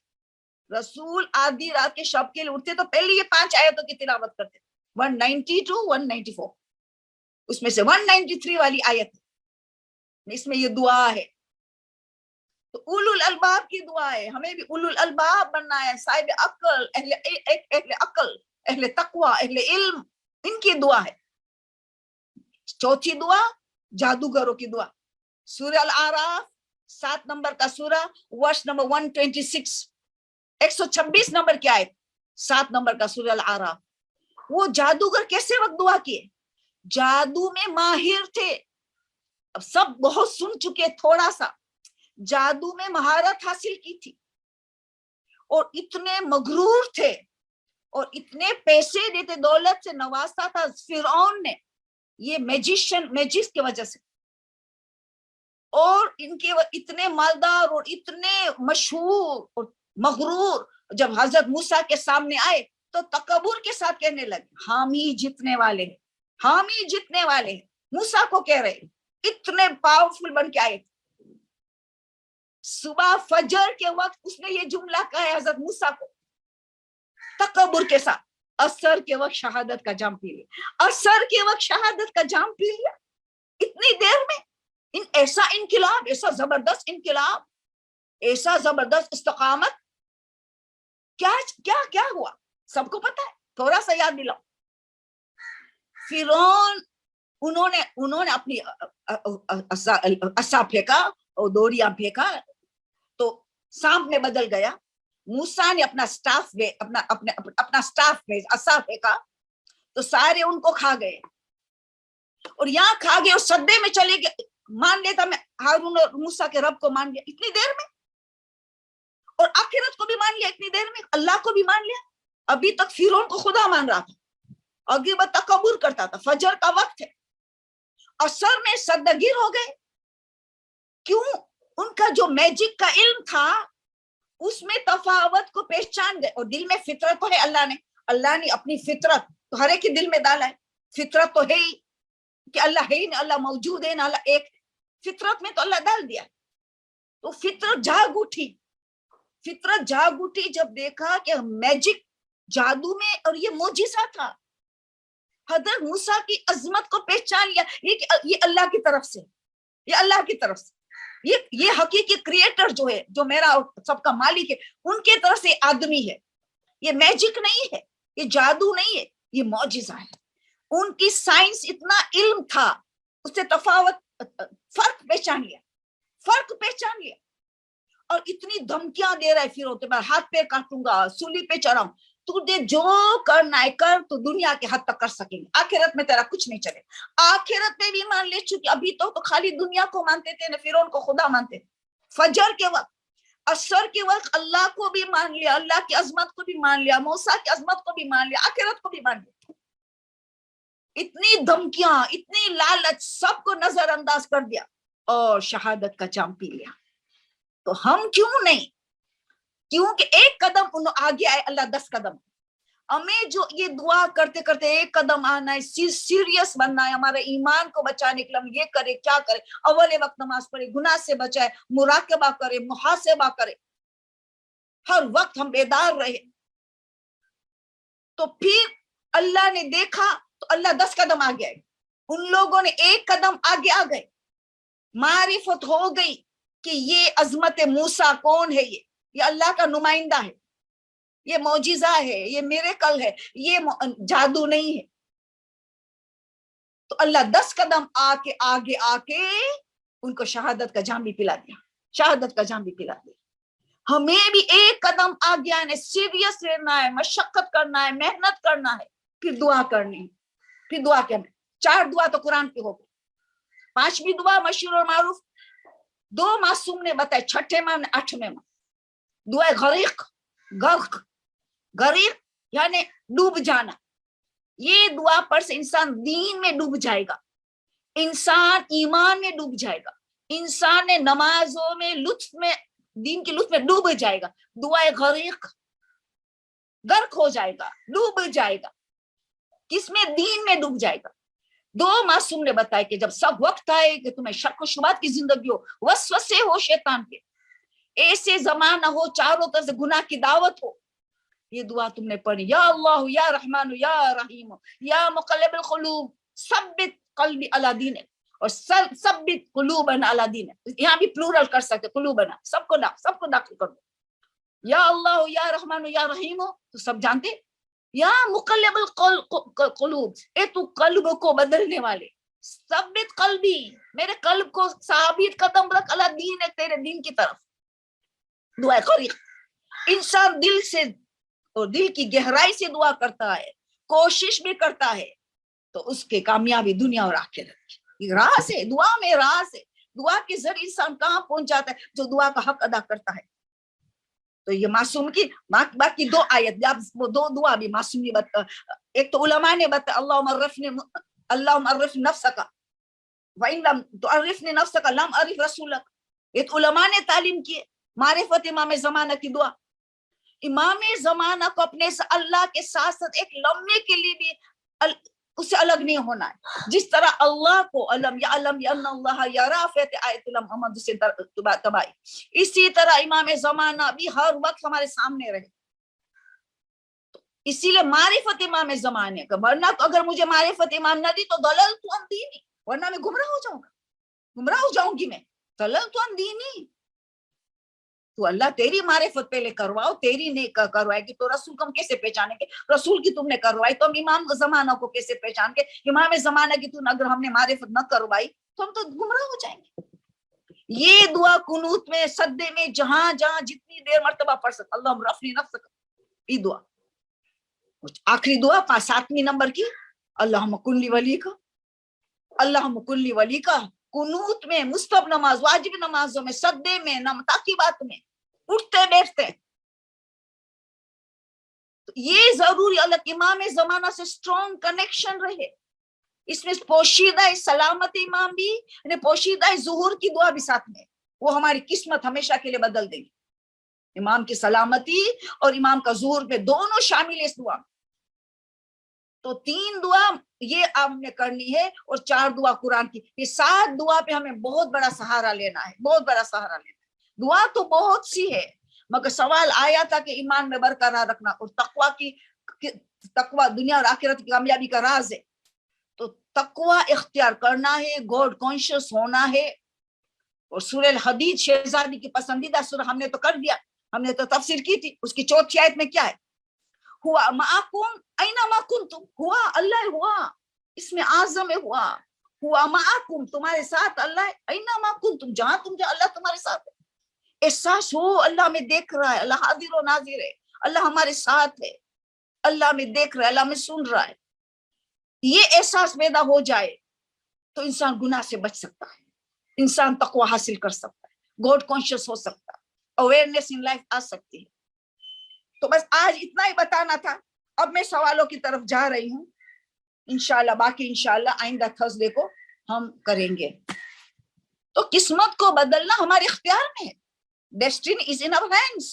रसूल आधी रात के शब के लिए उठते तो पहले ये 5 आयतों की तिलावत करते, 192 194, उसमें से 193 वाली आयत इसमें ये दुआ है। तो उलुल अलबाब की दुआ है, हमें भी उलुल अलबाब बनना है, साहिब अक्ल, अहले अक्ल, अहले तकवा, अहले इल्म, इनकी दुआ है। चौथी दुआ जादूगरों की दुआ, सूरह अल आराफ 7 नंबर का सूरा, वर्ष नंबर 126, 126 नंबर की आयत, 7 नंबर का सूरह अल आराफ। वो जादूगर कैसे वक्त दुआ किए, जादू में माहिर थे, अब सब बहुत सुन चुके, थोड़ा सा जादू में महारत हासिल की थी, और इतने मगरूर थे, और इतने पैसे देते, दौलत से नवाजता था फिरौन ने, ये मैजिक की वजह से, और इनके इतने मालदार और इतने मशहूर और मगरूर, जब हजरत मूसा के सामने आए तो तकब्बुर के साथ कहने लगे, हामी जीतने वाले हैं, हामी जीतने वाले हैं, मूसा को कह रहे, इतने पावरफुल बन के आए। सुबह फजर के वक्त उसने ये जुमला कहा है हजरत मूसा को, तकब्बुर के साथ, असर के वक्त शहादत का जाम पी लिया, असर के वक्त शहादत का जाम पी लिया, इतनी देर में। ऐसा इनकिलाब, ऐसा जबरदस्त इनकिलाब, ऐसा जबरदस्त इस्तकामत, क्या क्या क्या हुआ सबको पता है, थोड़ा सा याद दिलाओ। फिरौन, उन्होंने अपनी असा फेंका और दोरिया फेंका तो सांप में बदल गया। मूसा ने अपना स्टाफ अपना स्टाफ भेज, असा फेंका तो सारे उनको खा गए, और यहाँ खा गए और सद्दे में चले गए, मान लेता मैं हारून और मूसा के रब को मान लिया इतनी देर में, और आखिरत को भी मान लिया इतनी देर में, अल्लाह को भी मान लिया। अभी तक फिरौन को खुदा मान रहा था, अभी वह तकब्बुर करता था। फजर का वक्त है, असर में सद्दगीर हो गए। क्यों? उनका जो मैजिक का इल्म था उसमें तफावत को पहचान गए, और दिल में फितरत तो है, अल्लाह ने अपनी फितरत तो हर एक के दिल में डाला है। फितरत तो है ही कि अल्लाह है ही ना, अल्लाह मौजूद है ना, अल्लाह एक, फितरत में तो अल्लाह डाल दिया। तो फितरत जाग उठी, जब देखा कि मैजिक जादू में, और ये मोजिज़ा था, हजरत मूसा की अजमत को पहचान लिया, ये अल्लाह की तरफ से, ये अल्लाह की तरफ से, ये हकीकी क्रिएटर जो है, जो मेरा सबका मालिक है, उनके तरफ से आदमी है। ये मैजिक नहीं है, ये जादू नहीं है, ये मौजिज़ा है। ان کی سائنس اتنا علم تھا، اس سے فرق پہچان لیا اور اتنی دھمکیاں دے رہے پھر ہوتے میں ہاتھ پیر کاٹوں گا، سولی پہ چڑھاؤں، تجھے جو کرنا ہے کر، تو دنیا کے حد تک کر سکیں گے، آخرت میں تیرا کچھ نہیں چلے۔ آخرت میں بھی مان لے چکے، ابھی تو خالی دنیا کو مانتے تھے، فرعون کو خدا مانتے تھے۔ فجر کے وقت، عصر کے وقت اللہ کو بھی مان لیا، اللہ کی عظمت کو بھی مان لیا، موسیٰ کی عظمت کو بھی مان لیا، آخرت کو بھی مان لیا۔ اتنی دھمکیاں، اتنی لالچ، سب کو نظر انداز کر دیا اور شہادت کا جام پی لیا۔ تو ہم کیوں نہیں؟ کیونکہ ایک قدم آگے آئے اللہ 10 قدم۔ ہمیں جو یہ دعا کرتے کرتے ایک قدم آنا ہے، سیریس بننا ہے، ہمارے ایمان کو بچانے کے لیے ہم یہ کرے، کیا کرے؟ اول وقت نماز پڑھے، گناہ سے بچائے، مراقبہ کرے، محاسبہ کرے، ہر وقت ہم بیدار رہے۔ تو پھر اللہ نے دیکھا تو اللہ 10 قدم آگے آئے، ان لوگوں نے ایک قدم آگے آ گئے، معرفت ہو گئی کہ یہ عظمت موسیٰ کون ہے، یہ اللہ کا نمائندہ ہے، یہ معجزہ ہے، یہ میریکل ہے، یہ جادو نہیں ہے۔ تو اللہ 10 قدم آگے آ کے ان کو شہادت کا جام بھی پلا دیا، شہادت کا جام بھی پلا دیا۔ ہمیں بھی ایک قدم آگے آنے، سیریس رہنا ہے، مشقت کرنا ہے، محنت کرنا ہے، پھر دعا کرنی ہے، پھر دعا کرنا ہے۔ 4 دعا تو قرآن کی ہو گئی، 5ویں دعا مشہور اور معروف 2 معصوم نے بتائے، 6 ماہ 8 ماہ، دعا غریق یعنی ڈوب جانا۔ یہ دعا پر سے انسان دین میں ڈوب جائے گا، انسان ایمان میں ڈوب جائے گا، انسان نے نمازوں میں لطف میں، دین کی لطف میں ڈوب جائے گا۔ دعا غرق ہو جائے گا، ڈوب جائے گا، کس میں؟ دین میں ڈوب جائے گا۔ 2 معصوم نے بتایا کہ جب سب وقت آئے کہ تمہیں شک و شبہات کی زندگی ہو، وسوسے ہو شیطان کے، ایسے زمانہ ہو، چاروں طرف سے گناہ کی دعوت ہو، یہ دعا تم نے پڑھی، یا اللہ یا رحمان یا رحیم یا مقلب القلوب ثبت قلبی علی دینک، اور ثبت قلوبنا علی دینک، یہاں بھی پلورل کر سکتے، قلوبنا، سب کو داخل کر دو۔ یا اللہ یا رحمان یا رحیم تو سب جانتے، یا مقلب القلوب، اے تو قلب کو بدلنے والے، ثبت قلبی، میرے قلب کو ثابت قدم رکھ، علی دینک، تیرے دین کی طرف۔ دعا قریق، انسان دل سے اور دل کی گہرائی سے دعا کرتا ہے، کوشش بھی کرتا ہے، تو اس کے کامیابی دنیا اور آخرت کی راز ہے، دعا میں راز ہے۔ دعا کے ذریعے انسان کہاں پہنچ جاتا ہے؟ جو دعا کا حق ادا کرتا ہے۔ تو یہ معصوم کی باقی 2 آیت، وہ 2 دعا بھی معصومی بتا، ایک تو علماء نے بتا، اللہم عرف نفسک وَإِن لَمْ تُعَرِّفْنِ نَفْسَكَ لَمْ أَعْرِفْ رَسُولَكَ، یہ تو علماء نے تعلیم کی، معرفت امام زمانہ کی دعا۔ امام زمانہ کو اپنے اللہ کے ساتھ ساتھ ایک لمحے کے لیے بھی اس سے الگ نہیں ہونا ہے، جس طرح اللہ کو علم یعلم ان اللہ یرا فیت آیت محمد سے تبائی، اسی طرح امام زمانہ بھی ہر وقت ہمارے سامنے رہے۔ اسی لیے معرفت امام زمانے کا، ورنہ تو اگر مجھے معرفت امام نہ دی تو دللت عن دینی، ورنہ میں گمراہ ہو جاؤں گا، گمراہ ہو جاؤں گی میں، دللت عن دینی۔ تو اللہ تیری معرفت پہلے کرواؤ، تیری نہیں کروائے گی تو رسول کو ہم کیسے پہچانیں گے؟ رسول کی تم نے کروائی تو ہم امام زمانہ کو کیسے پہچان گے؟ امام زمانہ کی تم اگر ہم نے معرفت نہ کروائی تو ہم تو گمراہ ہو جائیں گے۔ یہ دعا قنوت میں، سجدے میں، جہاں جہاں جتنی دیر مرتبہ پڑھ سکتا، اللہم رفنی نفسک، یہ دعا۔ آخری دعا 7ویں نمبر کی، اللہم کن لی ولی کا، اللہم کن لی ولی کا، قنوت میں، مستحب نماز، واجب نمازوں میں، سجدے میں، تعقیبات میں، اٹھتے بیٹھتے، یہ ضروری اللہ امام زمانہ سے اسٹرانگ کنیکشن رہے۔ اس میں پوشیدہ سلامت امام بھی، پوشیدہ ظہور کی دعا بھی ساتھ میں، وہ ہماری قسمت ہمیشہ کے لیے بدل دے گی۔ امام کی سلامتی اور امام کا ظہور پہ دونوں شامل اس دعا۔ تو 3 دعا یہ آپ نے کرنی ہے اور 4 دعا قرآن کی، یہ 7 دعا پہ ہمیں بہت بڑا سہارا لینا ہے، بہت بڑا سہارا لینا ہے۔ دعا تو بہت سی ہے، مگر سوال آیا تھا کہ ایمان میں برقرار رکھنا اور تقوی دنیا اور آخرت کی کامیابی کا راز ہے۔ تو تقوی اختیار کرنا ہے، گاڈ کانشیس ہونا ہے۔ اور سورہ الحدید شہزادی کی پسندیدہ سورہ ہم نے تو کر دیا، ہم نے تو تفسیر کی تھی، اس کی 4تھی آیت میں کیا ہے؟ ہوا معکم اینما کنتم، ہوا اللہ ہوا، اس میں आज़म हुआ माअकुम, तुम्हारे साथ अल्लाह है, ऐनमा कुंतुम, जहां तुम जाओ अल्लाह तुम्हारे साथ है। एहसास हो अल्लाह में देख रहा है, अल्लाह हाजिर और नाजिर है, अल्लाह हमारे साथ है, अल्लाह में देख रहा है, अल्लाह में सुन रहा है। ये एहसास पैदा हो जाए तो इंसान गुनाह से बच सकता है, इंसान तकवा हासिल कर सकता है, गॉड कॉन्शियस हो सकता है, अवेयरनेस इन लाइफ आ सकती है। तो बस आज इतना ही बताना था। अब मैं सवालों की तरफ जा रही हूँ, इंशाल्लाह बाकी इंशाल्लाह आइंदा थर्सडे को हम करेंगे। तो किस्मत को बदलना हमारे इख्तियार में है, destiny is in our hands,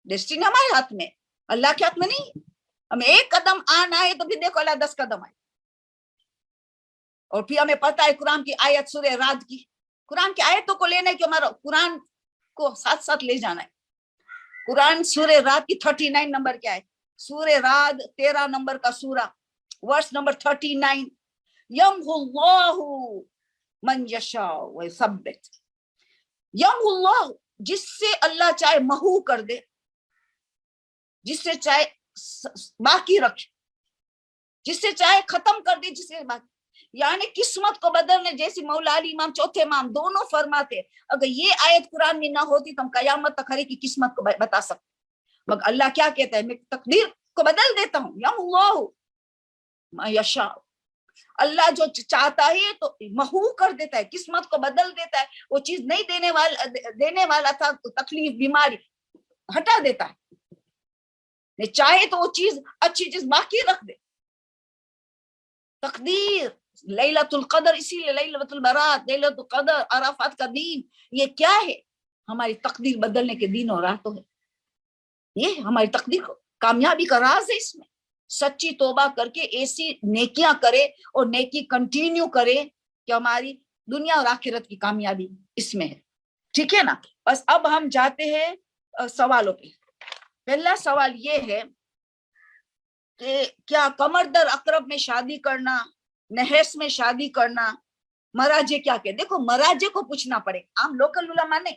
destiny हमारे हाथ में, अल्लाह के हाथ में नहीं। हमें एक कदम आना है तो फिर देखो अल्लाह 10 कदम आए। और फिर हमें पता है कुरान की आयत सूरह राद की, कुरान की आयतों को लेना है कि हमारा कुरान को साथ साथ ले जाना है। कुरान सूरह राद की 39 नंबर क्या है? सूरह राद 13 नंबर का सूरा, वर्स नंबर 39, यमहुल्लाहु मन यशा व युसब्बित। यमहुल्लाह, जिससे अल्लाह चाहे महू कर दे, जिससे चाहे बाकी रखे, जिससे चाहे खत्म कर दे, जिससे बाकी, यानी किस्मत को बदलने जैसी मौला अली इमाम चौथे इमाम दोनों फरमाते, अगर ये आयत कुरान में ना होती तो हम कयामत तक हर एक की किस्मत को बता सकते। मगर अल्लाह क्या कहता है, मैं तकदीर को बदल देता हूँ, यमहुल्लाहु मा यशा, अल्लाह जो चाहता है तो महू कर देता है, किस्मत को बदल देता है। वो चीज नहीं देने वाला था तो तकलीफ बीमारी हटा देता है, नहीं चाहे तो वो चीज अच्छी चीज बाकी रख दे। तकदीर, लैलतुल कदर, इसीलिए लैलतुल बरात, लैलतुल कदर, अराफात का दिन, ये क्या है? हमारी तकदीर बदलने के दिन और रातों है। ये हमारी तकदीर को कामयाबी का राज है। इसमें सच्ची तौबा करके ऐसी नेकियां करे और नेकी कंटिन्यू करे कि हमारी दुनिया और आखिरत की कामयाबी इसमें है। ठीक है ना? बस अब हम जाते हैं सवालों पे। पहला सवाल ये है कि क्या कमर दर अकरब में शादी करना, नहस में शादी करना, मराजे क्या कहते? देखो मराजे को पूछना पड़ेगा, आम लोकल उलमा नहीं।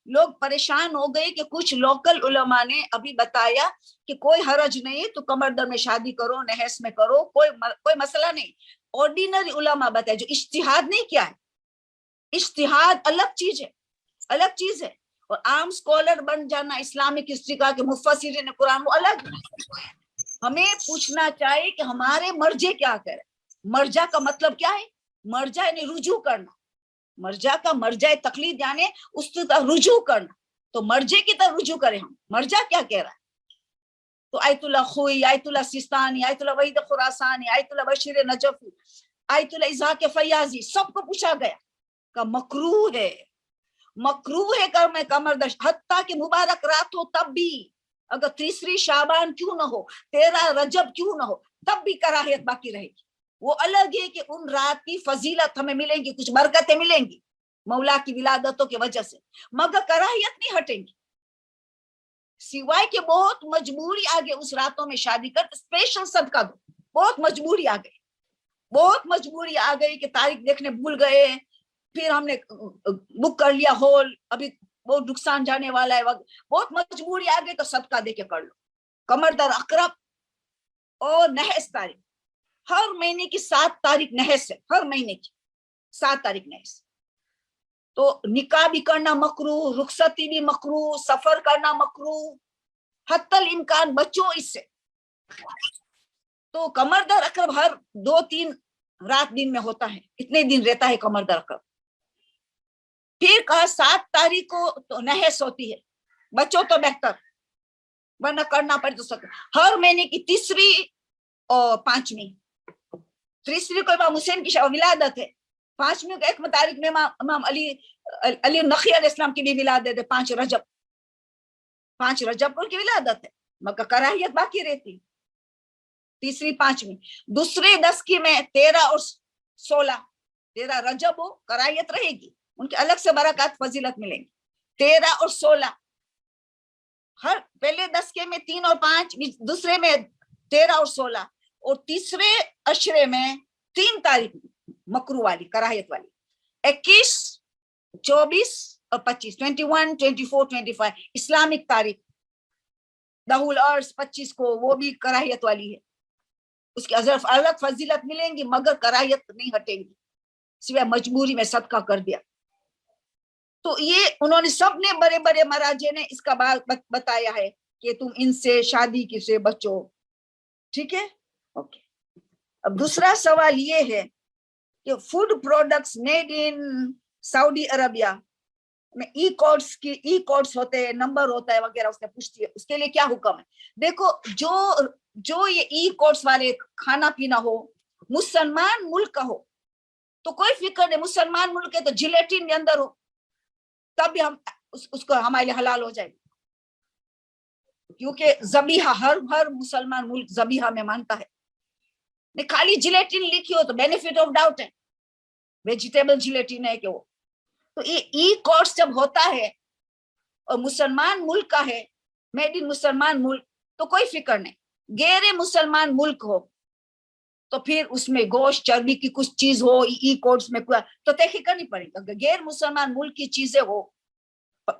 लोग परेशान हो गए कि कुछ लोकल उलमा ने अभी बताया कि कोई हरज नहीं, तो कमर दर में शादी करो, नहस में करो, कोई मसला नहीं। ऑर्डिनरी उलमा बताए जो इज्तिहाद नहीं किया है। इज्तिहाद अलग चीज है, अलग चीज है, और आम स्कॉलर बन जाना इस्लामिक हिस्ट्री का कि मुफस्सिरीन कुरान, वो अलग है। हमें पूछना चाहिए कि हमारे मर्जे क्या करे। मर्जा का मतलब क्या है? मर्जा यानी रुजू करना, मर्जा का मर्जा तकलीद यानी उस तरफ रुजू करना। तो मर्जे की तरफ रुजू करें हम। मर्जा क्या कह रहा है? तो Ayatollah Khoei, Ayatollah Sistani, Ayatollah Waheed Khorasani, Ayatollah Bashir Najafi, Ayatollah Ishaq Fayazi, सबको पूछा गया का मकरूह है, मकरूह है कर में कमर दश, हत्ता कि मुबारक रात हो तब भी, अगर तीसरी शाबान क्यों ना हो, 13 रजब क्यों ना हो, तब भी कराहियत बाकी रहेगी। वो अलग है कि उन रात की फजीलत हमें मिलेंगी, कुछ बरकतें मिलेंगी मौला की विलादतों की वजह से, मगर कराहियत नहीं हटेंगी। सिवाय के बहुत मजबूरी आ गई उस रातों में शादी कर, स्पेशल सदका दो, बहुत मजबूरी आ गई, बहुत मजबूरी आ गई कि तारीख देखने भूल गए, फिर हमने बुक कर लिया हॉल, अभी बहुत नुकसान जाने वाला है, वक्त बहुत मजबूरी आ गई तो सदका दे के कर लो। कमर दर अकरब और नहस तारीख, हर महीने की 7 तारीख नहस है, हर महीने की 7 तारीख नहस। तो निकाह भी करना मकरूह, रुखसती भी मकरूह, सफर करना मकरूह, हत्तल इम्कान बच्चों इससे। तो कमर दर अकरब हर 2-3 रात दिन में होता है, इतने दिन रहता है कमर दर अकरब। फिर कहा 7 तारीख को तो नहस होती है, बच्चों तो बेहतर, वरना करना पड़े तो सकता। हर महीने की 3री और 5वीं, 3री को इमाम हुसैन की विलादत है, 5वीं को 1 तारीख में इमाम अली नखी अलैहिस्सलाम की भी विलादत है, 5 रजब को उनकी विलादत है, मगर कराहियत बाकी रहती। 3री 5वीं, दूसरे 10 की में 13 और 16, 13 रजब हो, कराहियत रहेगी, उनके अलग से बरकत फजीलत मिलेंगी। 13 और 16, हर पहले 10 के में 3 और 5, दूसरे में 13 और 16, और तीसरे अशरे में 3 तारीख मकरू वाली, कराहियत वाली, 21, 24 और 25, 21, 24, 25 इस्लामिक तारीख। दहुल अर्स 25 को, वो भी कराहियत वाली है। اس کی الگ فضیلت ملیں گی مگر کراہیت نہیں ہٹیں گی سوائے مجبوری میں صدقہ کر دیا. تو یہ انہوں نے سب نے بڑے بڑے مراجع نے اس کا بات بتایا ہے کہ تم ان سے شادی کی سے بچو. ٹھیک ہے اوکے. اب دوسرا سوال یہ ہے کہ فوڈ پروڈکٹس میڈ ان سعودی عربیہ میں ای کوڈس ہوتے ہیں, نمبر ہوتا ہے وغیرہ, اس نے پوچھتی ہے اس کے لیے کیا حکم ہے. دیکھو جو یہ ای کوڈس والے کھانا پینا ہو مسلمان ملک کا ہو تو کوئی فکر نہیں, مسلمان ملک ہے تو جلیٹین کے اندر ہو تب بھی ہم اس کو ہمارے لیے حلال ہو جائے, کیونکہ ذبیحہ ہر مسلمان ملک ذبیحہ میں مانتا ہے. خالی جلیٹین لکھی ہو تو بینیفٹ آف ڈاؤٹ ہے, ویجیٹیبل جلیٹین ہے کہ وہ. تو یہ ای کورس جب ہوتا ہے اور مسلمان ملک کا ہے, میڈ ان مسلمان ملک, تو کوئی فکر نہیں. غیر مسلمان ملک ہو تو پھر اس میں گوشت چربی کی کچھ چیز ہو ای کورس میں تو تحقیق کرنی پڑے گی. غیر مسلمان ملک کی چیزیں ہو,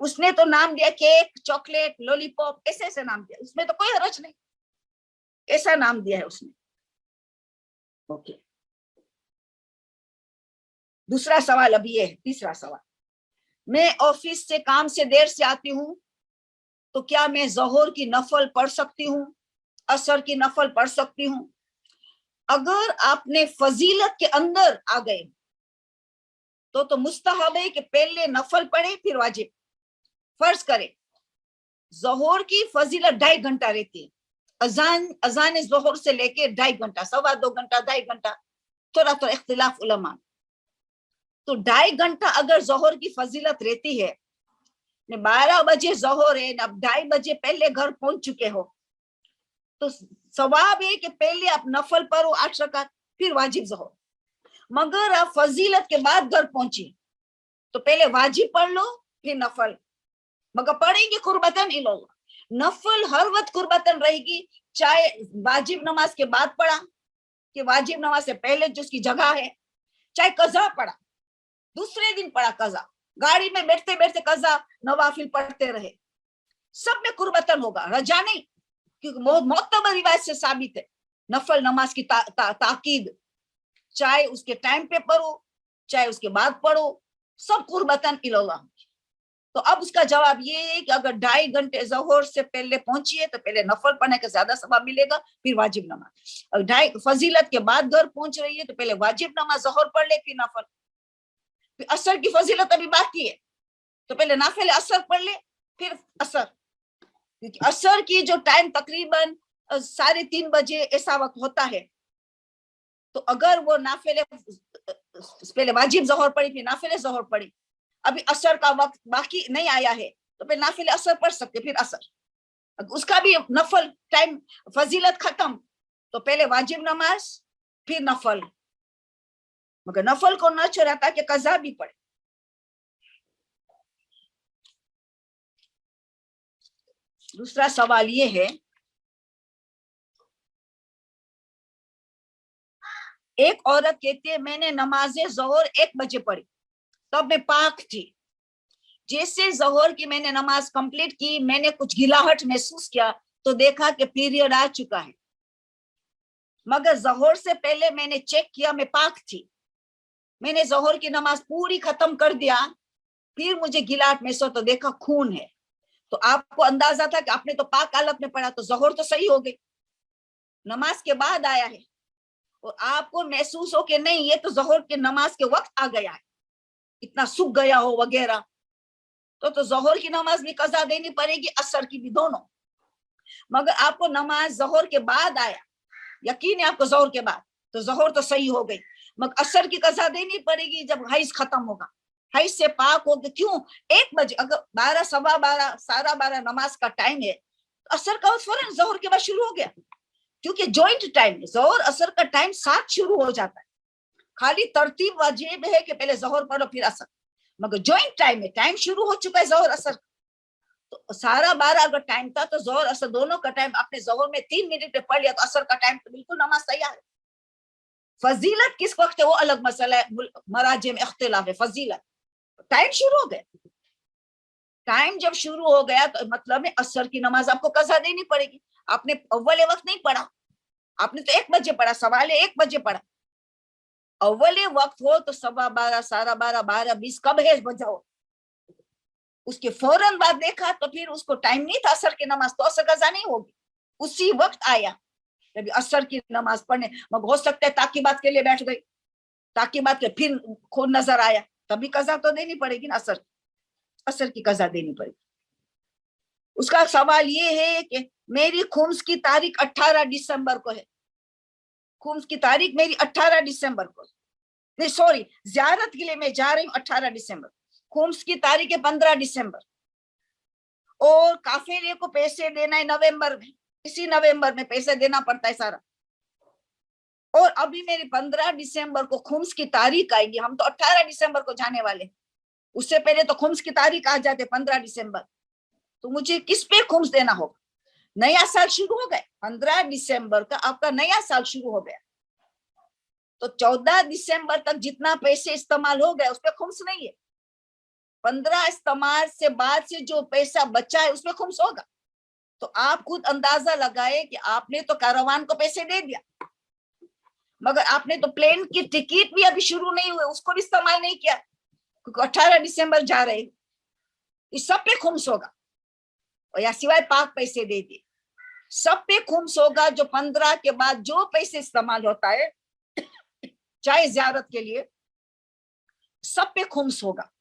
اس نے تو نام دیا کیک, چاکلیٹ, لولی پاپ, ایسے نام دیا, اس میں تو کوئی حرج نہیں, ایسا نام دیا ہے اس نے. اوکے. دوسرا سوال ابھی یہ ہے, تیسرا سوال, میں آفس سے کام سے دیر سے آتی ہوں تو کیا میں ظہر کی نفل پڑھ سکتی ہوں, عصر کی نفل پڑھ سکتی ہوں؟ اگر آپ نے فضیلت کے اندر آ گئے تو مستحب ہے کہ پہلے نفل پڑھے پھر واجب. فرض کرے ظہر کی فضیلت 2.5 گھنٹہ رہتی ہے, اذان ظہر سے لے کے 2.5 گھنٹہ, 2.25 گھنٹہ, 2.5 گھنٹہ, تھوڑا اختلاف علماء. تو 2.5 گھنٹہ اگر ظہر کی فضیلت رہتی ہے, 12 بجے ظہر ہے, اب 2.5 بجے پہلے گھر پہنچ چکے ہو تو ثواب ہے کہ پہلے آپ نفل پڑھو 8 رکعت پھر واجب ظہر. مگر آپ فضیلت کے بعد گھر پہنچی تو پہلے واجب پڑھ لو پھر نفل, مگر پڑھیں گے قربتاً اللہ. نفل ہر وقت قربتاً رہے گی, چاہے واجب نماز کے بعد پڑھا کہ واجب نماز سے پہلے جو اس کی جگہ ہے, چاہے قضا پڑھا, دوسرے دن پڑھا قضا, گاڑی میں بیٹھتے بیٹھتے قضا نوافل پڑھتے رہے, سب میں قربتاً ہوگا, رجا نہیں. کیونکہ معتبر روایت سے ثابت ہے نفل نماز کی تاکید, چاہے اس کے ٹائم پہ پڑھو چاہے اس کے بعد پڑھو, سب قربتاً اللہ. تو اب اس کا جواب یہ ہے کہ اگر 2.5 گھنٹے ظہر سے پہلے پہنچیے تو پہلے نفل پڑھنے کا زیادہ ثواب ملے گا پھر واجب نماز. اور فضیلت کے بعد گھر پہنچ رہی ہے تو پہلے واجب نماز ظہر پڑھ لے پھر نفل. پھر عصر کی فضیلت ابھی باقی ہے تو پہلے نافل عصر پڑھ لے پھر عصر, کیونکہ عصر کی جو ٹائم تقریباً 3:30 بجے ایسا وقت ہوتا ہے. تو اگر وہ نافل پہلے واجب ظہر پڑھی پھر نافل ظہر پڑھی, ابھی عصر کا وقت باقی نہیں آیا ہے تو پھر نافل عصر پڑھ سکتے پھر عصر. اس کا بھی نفل ٹائم فضیلت ختم تو پہلے واجب نماز پھر نفل, مگر نفل کو نہ چھوڑا تاکہ قضا بھی پڑے. دوسرا سوال یہ ہے, ایک عورت کہتی ہے میں نے نماز ظہر 1 بجے پڑھی تب میں پاک تھی, جیسے ظہر کی میں نے نماز کمپلیٹ کی میں نے کچھ گلاہٹ محسوس کیا تو دیکھا کہ پیریڈ آ چکا ہے, مگر ظہر سے پہلے میں نے چیک کیا میں پاک تھی, میں نے ظہر کی نماز پوری ختم کر دیا, پھر مجھے گلاہٹ محسوس تو دیکھا خون ہے, تو آپ کو اندازہ تھا کہ آپ نے تو پاک حالت میں پڑھا تو ظہر تو صحیح ہو گئی, نماز کے بعد آیا ہے اور آپ کو محسوس ہو کہ نہیں یہ تو ظہر کے نماز کے وقت آ گیا ہے, اتنا سوکھ گیا ہو وغیرہ, تو ظہر کی نماز بھی قضا دینی پڑے گی, عصر کی بھی, دونوں. مگر آپ کو نماز ظہر کے بعد آیا, یقین ہے آپ کو ظہر کے بعد, تو ظہر تو صحیح ہو گئی, مگر عصر کی قضا دینی پڑے گی جب حیض ختم ہوگا, حیض سے پاک ہوگا. کیوں 1 بجے اگر 12 سوا 12 سارا 12 نماز کا ٹائم ہے, عصر کا فوراً ظہر کے بعد شروع ہو گیا, کیونکہ جوائنٹ ٹائم ہے, ظہر عصر کا ٹائم ساتھ شروع ہو جاتا ہے, خالی ترتیب واجب ہے کہ پہلے ظہر پڑھو پھر عصر, مگر جوائنٹ ٹائم ہے, ٹائم شروع ہو چکا ہے ظہر عصر, تو سارا 12 اگر ٹائم تھا تو ظہر عصر دونوں کا ٹائم آپ نے ظہر میں 3 منٹ میں پڑھ لیا تو عصر کا ٹائم تو بالکل نماز تیار ہے. فضیلت کس وقت ہے وہ الگ مسئلہ ہے, مراجع میں اختلاف ہے. فضیلت ٹائم شروع ہو گیا, ٹائم جب شروع ہو گیا تو مطلب ہے عصر کی نماز آپ کو قضا دینی پڑے گی, آپ نے اول وقت نہیں پڑھا, आपने तो 1 बजे पढ़ा, सवाल है 1 बजे पढ़ा, अव्वल वक्त हो तो 12:15, 12:30, 12:20 कब है बजाओ। उसके फौरन बाद देखा तो फिर उसको टाइम नहीं था असर की नमाज, तो असर कज़ा नहीं होगी। उसी वक्त आया जब असर की नमाज पढ़ने, मगर हो सकता है ताकि बात के लिए बैठ गई, ताकि बात के फिर खून नजर आया, तभी कज़ा तो देनी पड़ेगी ना, असर की कज़ा देनी पड़ेगी। उसका सवाल ये है कि मेरी खुम्स की तारीख 18 दिसंबर को है, खुम्स की तारीख मेरी 18 दिसंबर को, नहीं सॉरी, ज़ियारत के लिए मैं जा रही हूँ 18 दिसंबर, खुम्स की तारीख है 15 दिसंबर, और काफिले को पैसे देना है नवंबर में, इसी नवंबर में पैसे देना पड़ता है सारा, और अभी मेरी 15 दिसंबर को खुम्स की तारीख आएगी, हम तो 18 दिसंबर को जाने वाले, उससे पहले तो खुम्स की तारीख आ जाते 15 दिसंबर, तो मुझे किस पे खुम्स देना होगा। नया साल शुरू हो गया, 15 दिसंबर का आपका नया साल शुरू हो गया, तो 14 दिसंबर तक जितना पैसे इस्तेमाल हो गया उस पर खुम्स नहीं है, 15 इस्तेमाल से बाद से जो पैसा बचा है उसमें खुम्स होगा। तो आप खुद अंदाजा लगाए कि आपने तो कारवान को पैसे दे दिया, मगर आपने तो प्लेन की टिकट भी अभी शुरू नहीं हुए, उसको भी इस्तेमाल नहीं किया, क्योंकि 18 दिसंबर जा रहे हैं, इस सब पे खुम्स होगा, और या सिवाय पाक पैसे दे दिए, सब पे खुम्स होगा। जो 15 के बाद जो पैसे इस्तेमाल होता है चाहे ज़ियारत के लिए, सब पे खुम्स होगा।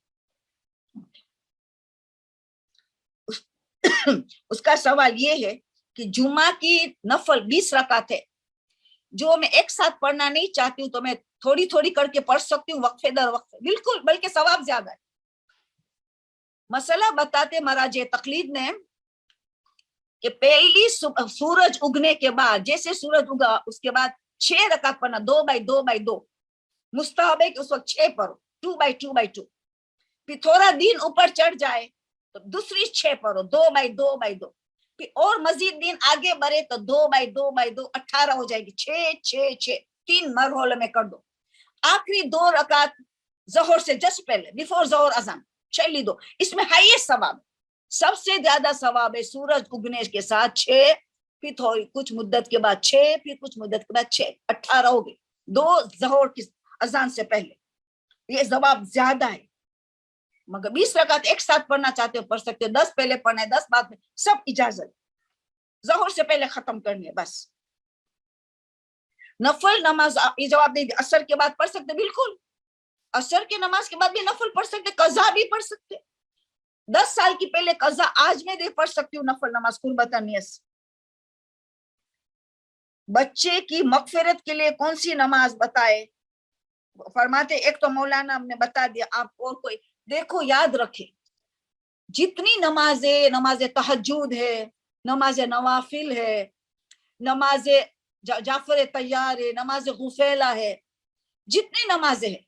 उसका सवाल ये है कि जुमा की नफल 20 रकात है, जो मैं एक साथ पढ़ना नहीं चाहती हूँ, तो मैं थोड़ी थोड़ी करके पढ़ सकती हूँ वक्फे दर वक्फे, बिल्कुल, बल्कि सवाब ज्यादा है। मसला बताते महाराज तकलीद ने कि पहली सूरज उगने के बाद, जैसे सूरज उगा उसके बाद 6 रकात पढ़ना, 2/2/2 मुस्तहब है कि उस वक्त 6 पढ़ो, 2/2/2, फिर थोड़ा दिन ऊपर चढ़ जाए तो दूसरी 6 पढ़ो, 2/2/2, फिर और मजीद दिन आगे बढ़े तो 2/2/2 18 हो जाएगी, 6 3 मरहले में कर दो। आखिरी 2 रकात ज़ोहर से जस्ट पहले, बिफोर ज़ोहर अज़ान चली दो, इसमें हाईएस्ट सवाब, सबसे ज्यादा सवाब है सूरज उगने के साथ 6, फिर थोड़ी कुछ मुद्दत के बाद 6, फिर कुछ मुद्दत के बाद 6, 18 हो गई, 2 ज़ोहर की अज़ान से पहले, ये सवाब ज्यादा है। मगर 20 रकात एक साथ पढ़ना चाहते हो पढ़ सकते हो, 10 पहले पढ़ना है, 10 बाद में, सब इजाजत, ज़ोहर से पहले खत्म करनी है बस। नफल नमाज ये जवाब दे दिया, असर के बाद पढ़ सकते, बिल्कुल, असर के नमाज के बाद भी नफल पढ़ सकते, कज़ा भी पढ़ सकते, 10 साल की पहले कज़ा आज में दे पढ़ सकती हूँ नफल नमाज कुर्बतन नियत। बच्चे की मगफिरत के लिए कौन सी नमाज बताए, फरमाते एक तो मौलाना हमने बता दिया, आप और कोई देखो, याद रखे, जितनी नमाजें, नमाज तहज्जुद है, नमाज नवाफिल है, नमाज जाफर तैयार है, नमाज गुफैला है, जितनी नमाजें हैं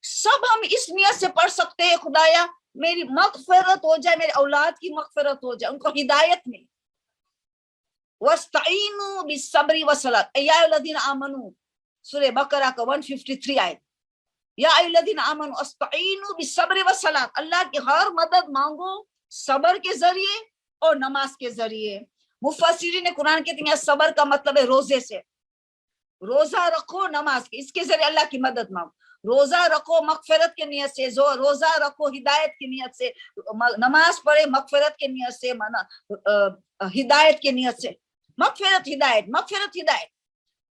सब हम इस नियत से पढ़ सकते हैं, खुदाया मेरी मगफिरत हो जाए, मेरे औलाद की मगफिरत हो जाए, उनको हिदायत मिले। वस्तईनु बिस्सब्रि वस्सलात, या अय्युहल्लज़ीना आमनू, सूरह बकरा का 153 आयत, या अय्युहल्लज़ीना आमनू अस्तईनु बिस्सब्रि वस्सलात, अल्लाह की हर मदद मांगो सबर के जरिए और नमाज के जरिए। मुफस्सिरीन ने कुरान कहते हैं सबर का मतलब है रोजे से, रोजा रखो नमाज के, इसके जरिए अल्लाह की मदद मांगो, रोजा रखो मगफिरत के नियत से, जो रोजा रखो हिदायत की नियत से, नमाज पढ़े मगफिरत के नियत से, हिदायत के नियत से, मगफिरत हिदायत, मगफिरत हिदायत,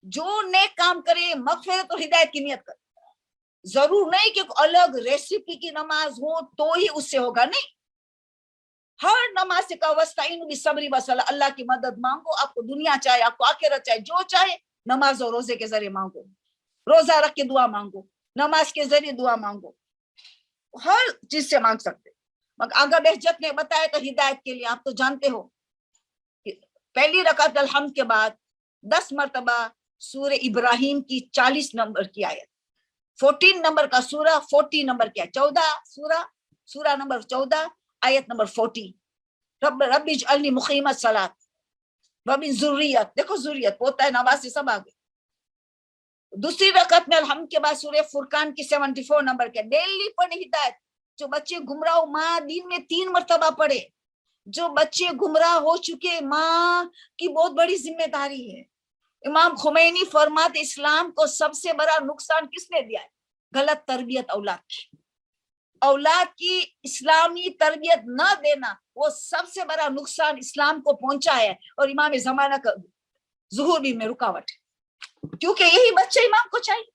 जो नेक काम करे मगफिरत और हिदायत की नियत करे। जरूर नहीं कि अलग रेसिपी की नमाज हो तो ही उससे होगा, नहीं, हर नमाज से का वस्ताइन बिस्सब्रि वस्सलाह, अल्लाह की मदद मांगो, आपको दुनिया चाहे आपको आखिरत चाहे, जो चाहे नमाज और रोजे के जरिए मांगो, रोजा रख के दुआ मांगो, नमाज के जरिए दुआ मांगो, हर चीज से मांग सकते। मगर आगा बहजत ने बताया तो हिदायत के लिए, आप तो जानते हो पहली रकात अलहम्द के बाद 10 मरतबा सूरह इब्राहिम की 40 नंबर की आयत, 14 नंबर का सूरा, 40 नंबर की 14 सूरा नंबर 14 आयत नंबर 40, रब्बी इजअलनी मुकीमत सलात व मिन ज़ुर्रियत, देखो ज़ुर्रियत पोता है नवाज से सब आगे। दूसरी रकात में अलहम्द के बाद सूरह फुरकान की 74 नंबर के डेली पढ़े हिदायत। जो बच्चे गुमराह, माँ दिन में 3 मरतबा पढ़े, जो बच्चे गुमराह हो चुके, माँ की बहुत बड़ी जिम्मेदारी है, इमाम खुमैनी फरमाते इस्लाम को सबसे बड़ा नुकसान किसने दिया है? गलत तरबियत औलाद की। औलाद की इस्लामी तरबियत न देना वो सबसे बड़ा नुकसान इस्लाम को पहुंचा है, और इमाम जमाना का ज़ुहूर भी में रुकावट है, क्योंकि यही बच्चे इमाम को चाहिए।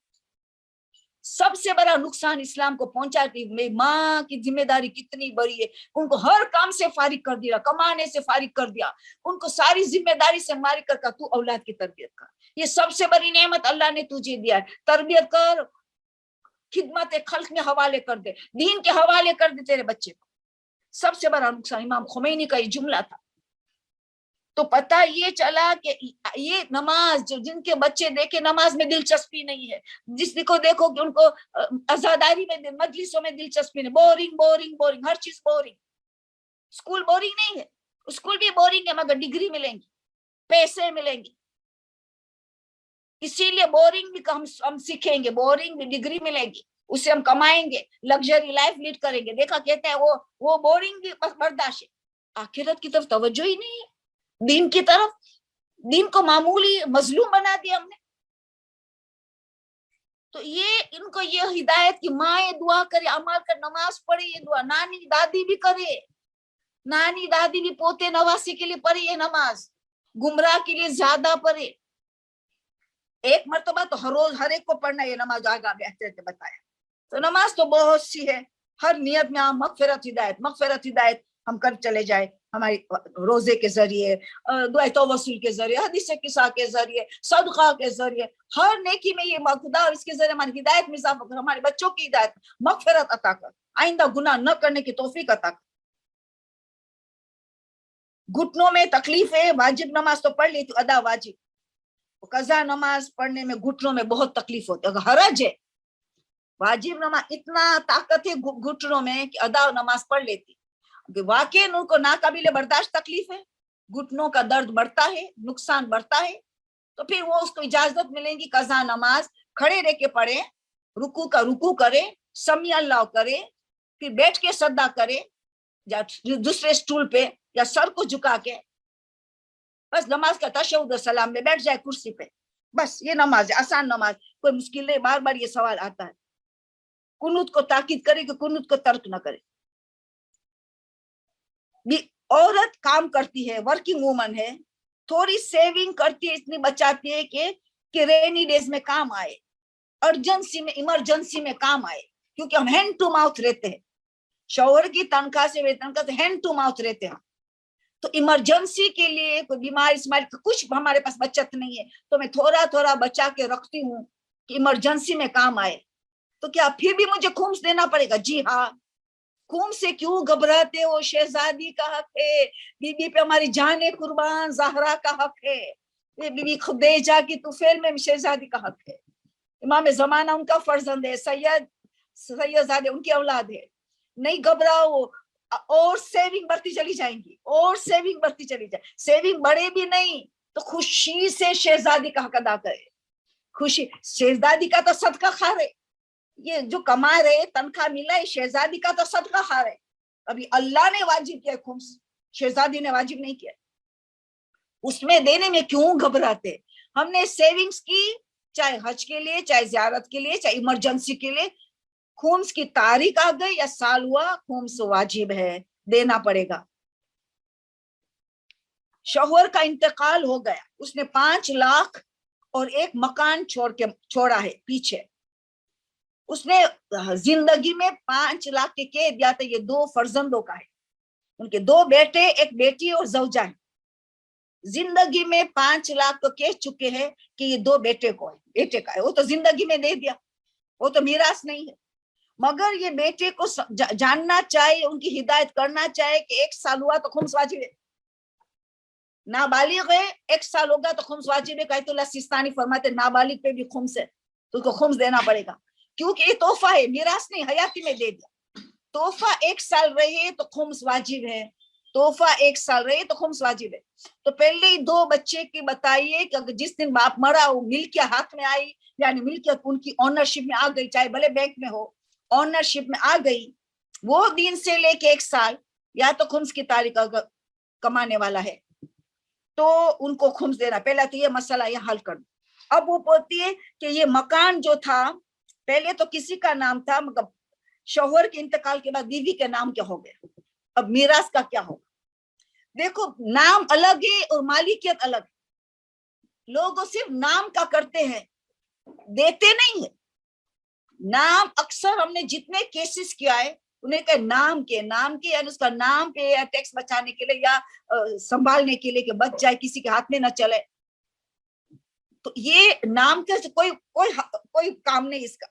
सबसे बड़ा नुकसान इस्लाम को पहुंचा कि माँ की जिम्मेदारी कितनी बड़ी है, उनको हर काम से फारिग कर दिया, कमाने से फारिग कर दिया, उनको सारी जिम्मेदारी से मारिक कर तू औलाद की तरबियत कर। ये सबसे बड़ी नेमत अल्लाह ने तुझे दिया है, तरबियत कर, खिदमत खल्क में हवाले कर दे, दीन के हवाले कर दे तेरे बच्चे को। सबसे बड़ा नुकसान इमाम खुमैनी का ये जुमला था। तो पता ये चला कि ये नमाज जो जिनके बच्चे देखे नमाज में दिलचस्पी नहीं है, जिसको देखो कि उनको आजादारी में मजलिसों में दिलचस्पी नहीं, बोरिंग बोरिंग बोरिंग, हर चीज बोरिंग। स्कूल बोरिंग नहीं है, स्कूल भी बोरिंग है मगर डिग्री मिलेंगी, पैसे मिलेंगे, इसीलिए बोरिंग भी हम सीखेंगे, बोरिंग भी डिग्री मिलेगी, उससे हम कमाएंगे, लग्जरी लाइफ लीड करेंगे। देखा कहते हैं वो बोरिंग भी बर्दाश्त है, आखिरत की तरफ तवज्जो ही नहीं है, दीन की तरफ। दीन को मामूली मजलूम बना दिया हमने। तो ये इनको ये हिदायत की माए दुआ करे, अमल कर, नमाज पढ़े, ये दुआ नानी दादी भी करे, नानी दादी भी पोते नवासी के लिए पढ़े ये नमाज, गुमराह के लिए ज्यादा पढ़े। एक मर्तबा तो हर रोज हर एक को पढ़ना ये नमाज, आगा बेहतर बताया। तो नमाज तो बहुत सी है, हर नियत में हम मगफिरत हिदायत हम कर चले जाए, हमारी रोजे के जरिए, दुआ तवस्सुल के जरिए, हदीस किस्सा के जरिए, सदका के जरिए, हर नेकी में ये खुदा, और इसके जरिए हमारी हिदायत में इजाफा कर, हमारे बच्चों की हिदायत, मगफिरत अता कर, आइंदा गुनाह न करने की तौफीक अता कर। घुटनों में तकलीफ है, वाजिब नमाज तो पढ़ ली तो अदा वाजिब, कज़ा नमाज पढ़ने में घुटनों में बहुत तकलीफ होती है, हरज है। वाजिब नमाज इतना ताकत है घुटनों में कि अदा नमाज पढ़ लेती, वाकई उनको नाकाबिले बर्दाश्त तकलीफ है, घुटनों का दर्द बढ़ता है, नुकसान बढ़ता है, तो फिर वो उसको इजाजत मिलेगी कज़ा नमाज खड़े रह के पढ़े, रुकू का रुकू करे, समी अल्लाह करे, फिर बैठ के सद्दा करे, या दूसरे स्टूल पे या सर को झुका के बस नमाज का तशहुद सलाम में बैठ जाए कुर्सी पे, बस ये नमाज है, आसान नमाज, कोई मुश्किल नहीं। बार बार ये सवाल आता है, कुनूत को ताकीद करे कि कुनूत को तर्क न करे। औरत काम करती है, वर्किंग वूमन है, थोड़ी सेविंग करती है, इतनी बचाती है कि रेनी डेज में काम आए, अर्जेंसी में, इमरजेंसी में काम आए, क्योंकि हम हैंड टू माउथ रहते हैं, शौहर की तनख्वाह से वेतन का हैंड टू माउथ रहते हैं। तो इमरजेंसी के लिए कोई बीमारी कुछ हमारे पास बचत नहीं है, तो मैं थोड़ा थोड़ा बचा के रखती हूँ कि इमरजेंसी में काम आए। तो क्या फिर भी मुझे खुम्स देना पड़ेगा? जी हाँ। खुम्स से क्यों घबराते हो? शहजादी का हक है, बीबी पे हमारी जाने कुर्बान ज़हरा का हक है, ये बीबी खुदैजा की तुफैल में शहजादी का हक है। इमाम ज़माना उनका फर्जंद है, सैयदजादे उनकी औलाद है। नहीं घबराओ, और सेविंग बढ़ती चली जाएंगी, और सेविंग बढ़ती चली जाए, सेविंग बढ़े भी नहीं तो खुशी से शहजादी का हक अदा करे। खुशी, शहजादी का तो सदका खा रहे, ये जो कमा रहे, तनख्वाह मिला है, शहजादी का तो सदका खा रहे। अभी अल्लाह ने वाजिब किया खुम्स, शहजादी ने वाजिब नहीं किया, उसमें देने में क्यों घबराते? हमने सेविंग्स की, चाहे हज के लिए, चाहे ज़ियारत के लिए, चाहे इमरजेंसी के लिए। खुम्स की तारीख आ गई या साल हुआ, खुम्स वाजिब है, देना पड़ेगा। शौहर का इंतकाल हो गया, उसने 5 लाख और एक मकान छोड़ा है पीछे, उसने जिंदगी में 5 लाख के कैद दिया था। ये 2 फर्जंदों का है, उनके 2 बेटे, एक बेटी और ज़ौजा है। जिंदगी में 5 लाख को कह चुके हैं कि ये 2 बेटे को है, बेटे का है, वो तो जिंदगी में दे दिया, वो तो मीरास नहीं है। मगर ये बेटे को जानना चाहिए, उनकी हिदायत करना चाहिए कि 1 साल हुआ तो खुम्स वाजिब है, नाबालिग है 1 साल होगा तो खुम्स वाजिब है। कहतुल्लाह सिस्तानी फरमाते नाबालिग पे भी खुम्स है, तो उसको खुम्स देना पड़ेगा, क्योंकि ये तोहफा है, मीरास नहीं, हयाती में दे दिया। तोहफा 1 साल रहे तो खुम्स वाजिब है, तोहफा 1 साल रहे तो खुम्स वाजिब है। तो पहले ही 2 बच्चे की बताइए कि जिस दिन बाप मरा वो मिल्कियत हाथ में आई, यानी मिल्कियत उनकी ऑनरशिप में आ गई, चाहे भले बैंक में हो, ऑनरशिप में आ गई, वो दिन से लेके 1 साल या तो खुम्स की तारीख कमाने वाला है। तो उनको खुम्स देना, पहले तो ये मसला ये हल कर दो। अब वो बोलती है कि ये मकान जो था पहले तो किसी का नाम था, मतलब शौहर के इंतकाल के बाद बीवी के नाम क्या हो गया, अब मीरास का क्या होगा। देखो नाम अलग है और मालिकियत अलग है। लोग सिर्फ नाम का करते हैं, देते नहीं है। नाम अक्सर हमने जितने केसेस किया है उन्हें कहे नाम के यानी उसका नाम पे या टैक्स बचाने के लिए या संभालने के लिए कि बच जाए, किसी के हाथ में न चले। तो ये नाम का कोई काम नहीं इसका।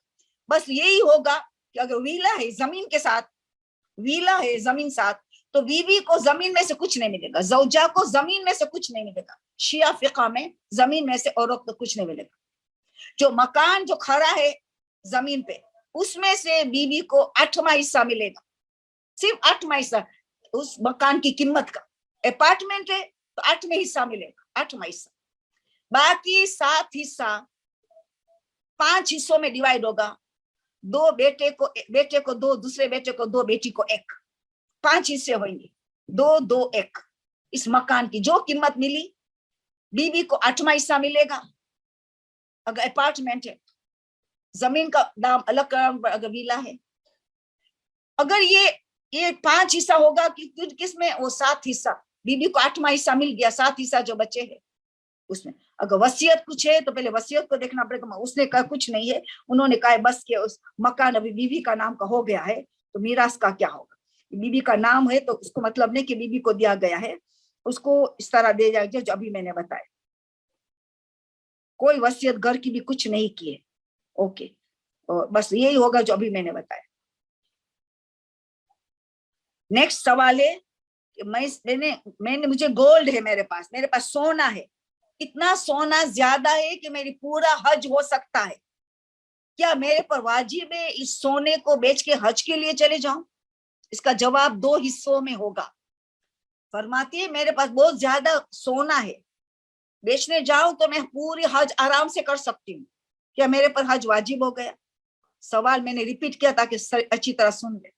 बस यही होगा कि अगर वीला है जमीन के साथ, वीला है जमीन साथ, तो बीवी को जमीन में से कुछ नहीं मिलेगा, जौजा को जमीन में से कुछ नहीं मिलेगा। शिया फिका में जमीन में से औरत को कुछ नहीं मिलेगा। जो मकान जो खड़ा है जमीन पे उसमें से बीवी को 8वां हिस्सा मिलेगा, सिर्फ 8वां हिस्सा उस मकान की कीमत का। अपार्टमेंट है तो 8वां हिस्सा मिलेगा, 8वां हिस्सा। बाकी 7 हिस्सा 5 हिस्सों में डिवाइड होगा। 2 बेटे को 2, दूसरे बेटे को 2, बेटी को 1, 5 हिस्से होंगे, 2, 2, 1। इस मकान की जो कीमत मिली बीवी को 8वां हिस्सा मिलेगा अगर अपार्टमेंट है। जमीन का दाम अलग, अगर विला है। अगर ये 5 हिस्सा होगा कि किसमें, वो 7 हिस्सा बीबी को 8वां हिस्सा मिल गया, 7 हिस्सा जो बचे हैं उसमें। अगर वसीयत कुछ है तो पहले वसीयत को देखना पड़ेगा। उसने कहा कुछ नहीं है, उन्होंने कहा बस के उस मकान अभी बीबी का नाम का हो गया है, तो मीरास का क्या होगा। बीबी का नाम है तो उसको मतलब नहीं कि बीबी को दिया गया है, उसको इस तरह दे जाएगा जो अभी मैंने बताया। कोई वसीयत घर की भी कुछ नहीं की है, ओके। और बस यही होगा जो अभी मैंने बताया। नेक्स्ट सवाल है कि मैंने मुझे गोल्ड है, मेरे पास सोना है, इतना सोना ज्यादा है कि मेरी पूरा हज हो सकता है, क्या मेरे पर वाजिब है इस सोने को बेच के हज के लिए चले जाऊं। इसका जवाब 2 हिस्सों में होगा। फरमाती है मेरे पास बहुत ज्यादा सोना है, बेचने जाऊं तो मैं पूरी हज आराम से कर सकती हूँ, क्या मेरे पर हज वाजिब हो गया। सवाल मैंने रिपीट किया ताकि अच्छी तरह सुन ले।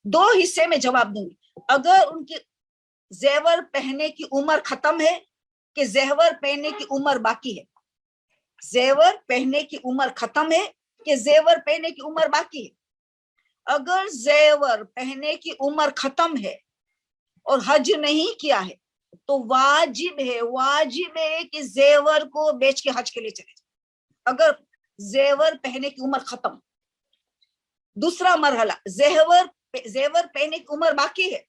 2 हिस्से में जवाब दूंगी। अगर उनकी जेवर पहनने की उम्र खत्म है कि जेवर पहनने की उम्र बाकी है, जेवर पहनने की उम्र खत्म है कि जेवर पहनने की उम्र बाकी है। अगर जेवर पहनने की उम्र खत्म है और हज नहीं किया है तो वाजिब है कि जेवर को बेच के हज के लिए चले जाए। अगर जेवर पहनने की उम्र खत्म। दूसरा मरहला, जेवर पहनने की उम्र बाकी है।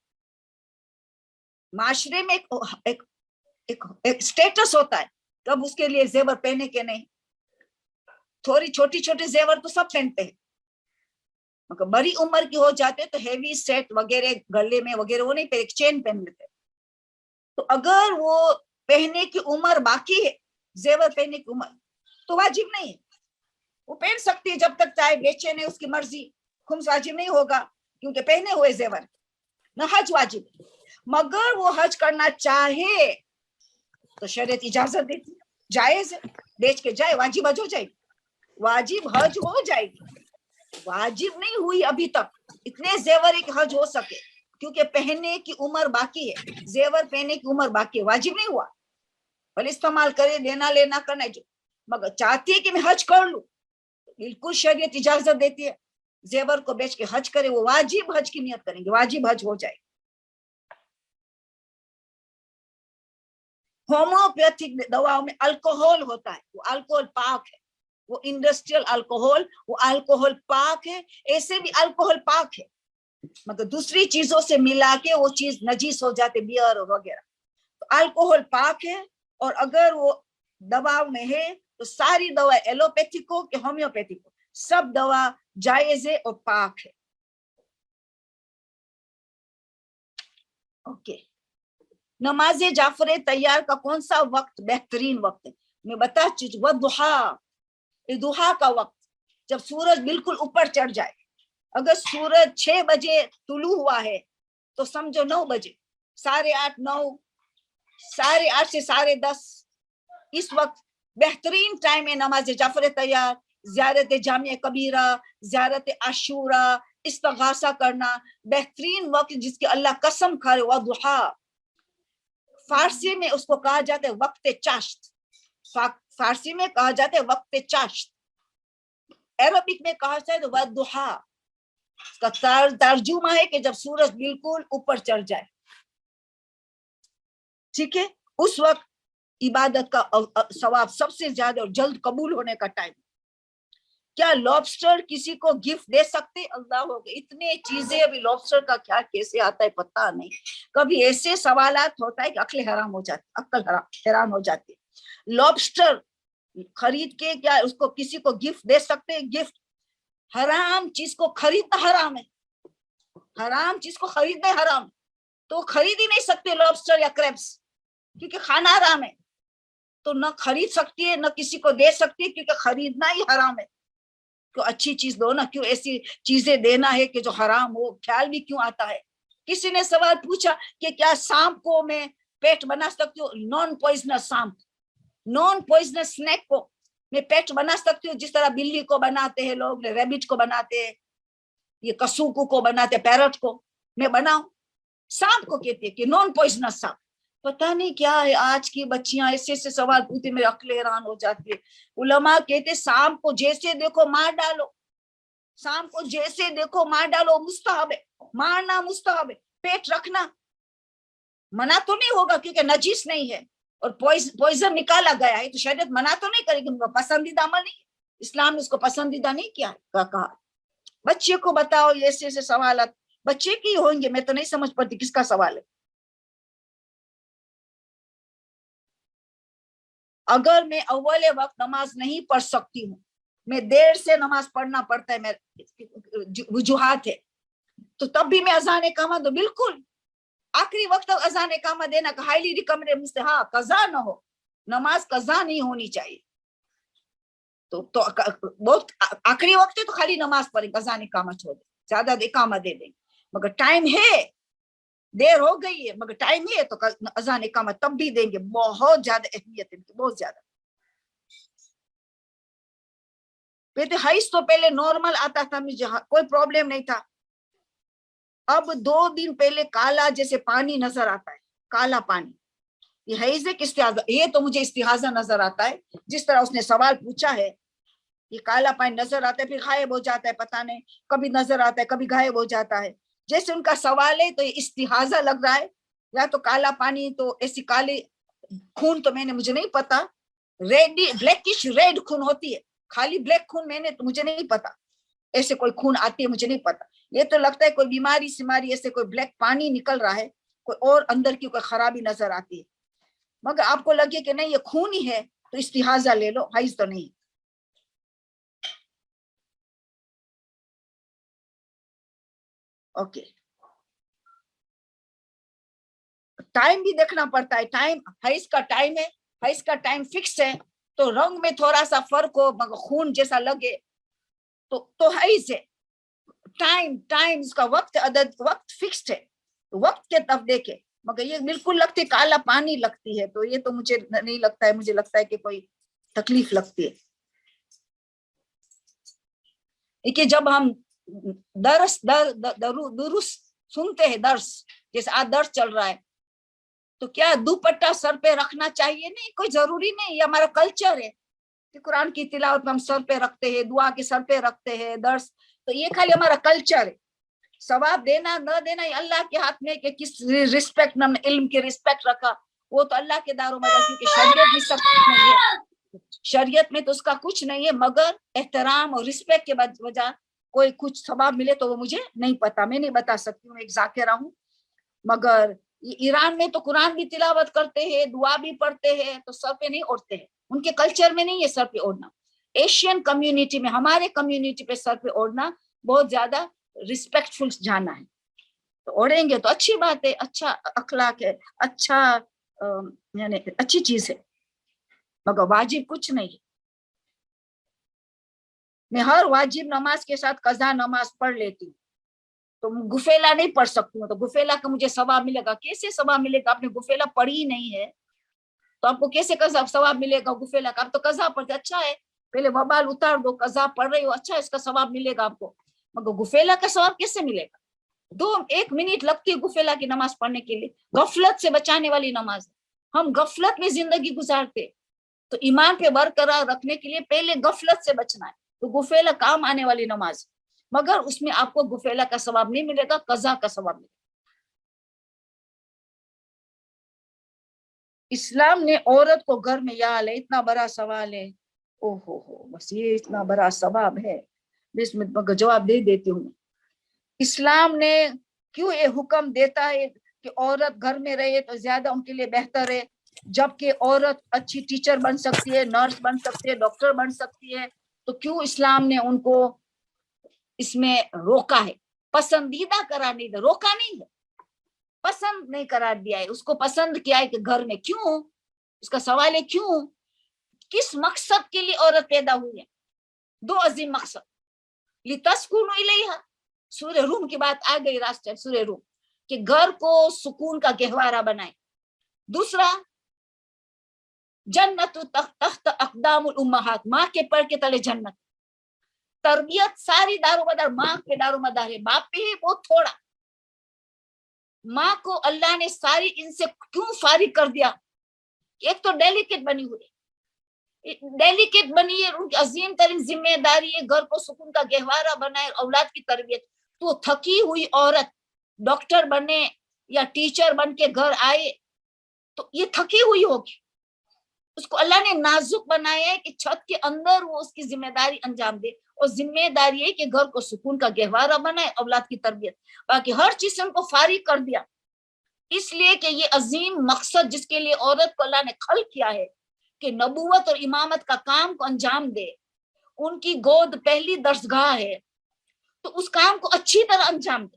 माशरे में एक स्टेटस होता है, तब उसके लिए जेवर पहने के नहीं। थोड़ी छोटी जेवर तो सब पहनते हैं, मगर बड़ी उम्र की हो जाते तो हेवी सेट वगैरह गले में वगैरह वो नहीं पहने, चेन पहन लेते। तो अगर वो पहनने की उम्र बाकी है, जेवर पहनने की उम्र, तो वाजिब नहीं है, वो पहन सकती है जब तक चाहे बेचे नहीं, उसकी मर्जी। खुम्स वाजिब नहीं होगा क्योंकि पहने हुए जेवर, न हज वाजिब। मगर वो हज करना चाहे तो शरीयत इजाजत देती है, जायज है, बेच के जाए, वाजिब हज हो जाएगी, वाजिब हज हो जाएगी। वाजिब नहीं हुई अभी तक, इतने जेवर एक हज हो सके, क्योंकि पहनने की उम्र बाकी है, जेवर पहनने की उम्र बाकी है, वाजिब नहीं हुआ। भले इस्तेमाल करे, देना लेना करना, जो मगर चाहती है कि मैं हज कर लूं, बिल्कुल शरीयत इजाजत देती है, जेवर को बेच के हज करे, वो वाजिब हज की नियत करेंगे, वाजिब हज हो जाएगी। होम्योपैथिक दवाओं में अल्कोहल होता है, वो अल्कोहल पाक है, वो इंडस्ट्रियल अल्कोहल, वो अल्कोहल पाक है। ऐसे भी अल्कोहल पाक है, मतलब दूसरी चीजों से मिला के वो चीज नजीस हो जाते, बियर वगैरह। तो अल्कोहल पाक है। और अगर वो दवा में है तो सारी दवा एलोपैथिक हो कि होम्योपैथिक हो, सब दवा जायज है और पाक है। ओके। नमाज जाफर तैयार का कौन सा वक्त बेहतरीन वक्त है, मैं बता चुकी। वह दुहा का वक्त, जब सूरज बिल्कुल ऊपर चढ़ जाए। अगर सूरज 6 बजे तुलू हुआ है तो समझो 9 बजे, 8:30, 9, 8:30 से 10:30, इस वक्त बेहतरीन टाइम है नमाज जाफर तैयार, ज़ियारत जामिया कबीरा, ज़ियारत आशूरा, इस्तिग़ासा करना। बेहतरीन वक्त जिसकी अल्लाह कसम खाए, वह दुहा। फारसी में उसको कहा जाता है वक्त चाश्त, फारसी में कहा जाता है वक्त चाश्त, अरबिक में कहा जाता है वद्दुहा। इसका तर्जुमा है कि जब सूरज बिल्कुल ऊपर चढ़ जाए, ठीक है, उस वक्त इबादत का सवाब सबसे ज्यादा और जल्द कबूल होने का टाइम। क्या लॉबस्टर किसी को गिफ्ट दे सकते? अल्लाह हो गए, इतने चीजें अभी लॉबस्टर का क्या कैसे आता है पता नहीं। कभी ऐसे सवालात होता है कि अक्ल हैरान हो जाती, अक्ल हैरान हो जाती है। लॉबस्टर खरीद के क्या उसको किसी को गिफ्ट दे सकते हैं? गिफ्ट, हराम चीज को खरीदना हराम है, हराम चीज को खरीदना हराम, तो खरीद ही नहीं सकते लॉबस्टर या क्रैब्स, क्योंकि खाना हराम है। तो न खरीद सकती है न किसी को दे सकती है, क्योंकि खरीदना ही हराम है। तो अच्छी चीज दो ना, क्यों ऐसी चीजें देना है कि जो हराम हो? ख्याल भी क्यों आता है? किसी ने सवाल पूछा कि क्या सांप को मैं पेट बना सकती हूँ? नॉन पॉइजनस सांप, नॉन पॉइजनस स्नेक को मैं पेट बना सकती हूँ, जिस तरह बिल्ली को बनाते हैं लोग, रैबिट को बनाते हैं, ये कसूकू को बनाते हैं, पैरट को मैं बनाऊं। सांप को कहते हैं कि नॉन पॉइजनस सांप। पता नहीं क्या है, आज की बच्चियां ऐसे ऐसे सवाल पूछती, मेरी अक्ल हैरान हो जाती है। उलमा कहते सांप को जैसे देखो मार डालो, सांप को जैसे देखो मार डालो, मुस्तहब है, मारना मुस्तहब है, पेट रखना मना तो नहीं होगा क्योंकि नजीस नहीं है और पॉइजन निकाला गया है, तो शरीयत मना तो नहीं करेगी, पसंदीदा अमल नहीं, इस्लाम ने उसको पसंदीदा नहीं किया है। कहा बच्चे को बताओ ऐसे ऐसे सवाल, बच्चे की होंगे, मैं तो नहीं समझ पाती किसका सवाल है। अगर मैं अव्वल वक्त नमाज नहीं पढ़ सकती हूँ, मैं देर से नमाज पढ़ना पड़ता है, मेरे वजूहात है, तो तब भी मैं अजान इकामा दो, बिल्कुल आखिरी वक्त अजान इकामा देना हाईली रिकमेंडेड। हाँ, कजा ना हो, नमाज कजा नहीं होनी चाहिए, तो बहुत आखिरी वक्त है तो खाली नमाज पढ़े, अजान इकामा छोड़ दे, ज्यादा इकामा दे देंगे, मगर टाइम है, देर हो गई है मगर टाइम है तो अजान इकामा तब भी देंगे। बहुत ज्यादा अहमियत है, बहुत ज्यादा। हईस तो पहले नॉर्मल आता था, मुझे कोई प्रॉब्लम नहीं था। अब 2 दिन पहले काला जैसे पानी नजर आता है, काला पानी, ये हैज है कि इस्तिहाजा? ये तो मुझे इस्तिहाजा नजर आता है, जिस तरह उसने सवाल पूछा है। ये काला पानी नजर आता है फिर गायब हो जाता है, पता नहीं कभी नजर आता है कभी गायब हो जाता है। जैसे उनका सवाल है तो ये इस्तिहाजा लग रहा है, या तो काला पानी तो ऐसी काली खून तो मुझे नहीं पता, रेड ब्लैकिश रेड खून होती है, खाली ब्लैक खून तो मुझे नहीं पता, ऐसे कोई खून आती है मुझे नहीं पता। ये तो लगता है कोई बीमारी सिमारी, ऐसे कोई ब्लैक पानी निकल रहा है, कोई और अंदर की कोई खराबी नजर आती है। मगर आपको लगे कि नहीं ये खून ही है तो इस्तिहाजा ले लो, हाइज तो नहीं। ओके, टाइम भी देखना पड़ता है, टाइम हैज का टाइम है, हैज का टाइम फिक्स है, तो रंग में थोड़ा सा फर्क हो मगर खून जैसा लगे तो हैज है। टाइम इसका वक्त अदद वक्त फिक्स्ड है, तो वक्त के तब देखे, मगर ये बिल्कुल लगती काला पानी लगती है, तो ये तो मुझे नहीं लगता है, मुझे लगता है कि कोई तकलीफ लगती है। देखिए जब हम दुरुस सुनते हैं, दर्स जैसे आज दर्स चल रहा है, तो क्या दुपट्टा सर पे रखना चाहिए? नहीं, कोई जरूरी नहीं, ये हमारा कल्चर है कि कुरान की तिलावत में हम सर पे रखते हैं, दुआ के सर पे रखते हैं, दर्स, तो ये खाली हमारा कल्चर है। सवाब देना न देना ये अल्लाह के हाथ में, कि किस रिस्पेक्ट में हमने इल्म की रिस्पेक्ट रखा, वो तो अल्लाह के दारों में, क्योंकि शरीयत में सब कुछ नहीं है, शरीयत में तो उसका कुछ नहीं है, मगर एहतराम और रिस्पेक्ट के वजह कोई कुछ सवाब मिले तो वो मुझे नहीं पता, मैं नहीं बता सकती हूँ, एक जाकिरा हूँ। मगर ईरान में तो कुरान भी तिलावत करते हैं, दुआ भी पढ़ते हैं, तो सर पे नहीं ओढ़ते हैं, उनके कल्चर में नहीं है सर पे ओढ़ना। एशियन कम्युनिटी में, हमारे कम्युनिटी पे सर पे ओढ़ना बहुत ज्यादा रिस्पेक्टफुल जाना है, तो ओढ़ेंगे तो अच्छी बात है, अच्छा अखलाक है, अच्छा यानी अच्छी चीज है, मगर वाजिब कुछ नहीं है। मैं हर वाजिब नमाज के साथ कज़ा नमाज पढ़ लेती हूँ, तो गुफेला नहीं पढ़ सकती हूँ, तो गुफेला का मुझे सवाब मिलेगा? कैसे सवाब मिलेगा? आपने गुफेला पढ़ी ही नहीं है तो आपको कैसे कज़ा सवाब मिलेगा गुफेला का? आप तो कज़ा पढ़ते, अच्छा है पहले वबाल उतार दो, कज़ा पढ़ रही हो, अच्छा है, इसका सवाब मिलेगा आपको, मगर गुफेला का सवाब कैसे मिलेगा? 1 मिनट लगती है गुफेला की नमाज पढ़ने के लिए, गफलत से बचाने वाली नमाज, ہم غفلت میں زندگی گزارتے. تو ایمان پہ برقرار رکھنے کے لیے پہلے غفلت سے بچنا ہے. تو گفیلا کام آنے والی نماز, مگر اس میں آپ کو گفیلا کا ثواب نہیں ملے گا, قضا کا ثواب ملے گا. اسلام نے عورت کو گھر میں, یا اللہ اتنا بڑا سوال ہے, او ہو بس یہ اتنا بڑا ثواب ہے, اس میں جواب دے دیتی ہوں. اسلام نے کیوں یہ حکم دیتا ہے کہ عورت گھر میں رہے تو زیادہ ان کے لیے بہتر ہے, جبکہ عورت اچھی ٹیچر بن سکتی ہے, نرس بن سکتی ہے, ڈاکٹر بن سکتی ہے, تو کیوں اسلام نے ان کو اس میں روکا ہے؟ پسندیدہ قرار نہیں دیا, روکا نہیں ہے, پسند نہیں قرار دیا ہے, اس کو پسند کیا ہے کہ گھر میں. کیوں؟ اس کا سوال ہے کیوں, کس مقصد کے لیے عورت پیدا ہوئی ہے؟ دو عظیم مقصد. لتسکنوا الیہا, سورہ روم کی بات آ گئی, راستے سورہ روم, کہ گھر کو سکون کا گہوارہ بنائے. دوسرا, جنت تحت اقدام الامہات, ماں کے پر کے تلے جنت. تربیت ساری دار و مدار ماں پہ دار و مدار ہے, باپ پہ ہی بہت تھوڑا. ماں کو اللہ نے ساری ان سے کیوں فارغ کر دیا؟ ایک تو ڈیلیکیٹ بنی ہوئی, ڈیلیکیٹ بنی ہے, ان کی عظیم ترین ذمہ داری ہے گھر کو سکون کا گہوارہ بنائے, اولاد کی تربیت. تو تھکی ہوئی عورت ڈاکٹر بنے یا ٹیچر بن کے گھر آئے تو یہ تھکی ہوئی ہوگی. اس کو اللہ نے نازک بنایا ہے کہ چھت کے اندر وہ اس کی ذمہ داری انجام دے, اور ذمہ داری ہے کہ گھر کو سکون کا گہوارہ بنائے, اولاد کی تربیت. باقی ہر چیز سے ان کو فارغ کر دیا, اس لیے کہ یہ عظیم مقصد جس کے لیے عورت کو اللہ نے خلق کیا ہے کہ نبوت اور امامت کا کام کو انجام دے. ان کی گود پہلی درسگاہ ہے, تو اس کام کو اچھی طرح انجام دے,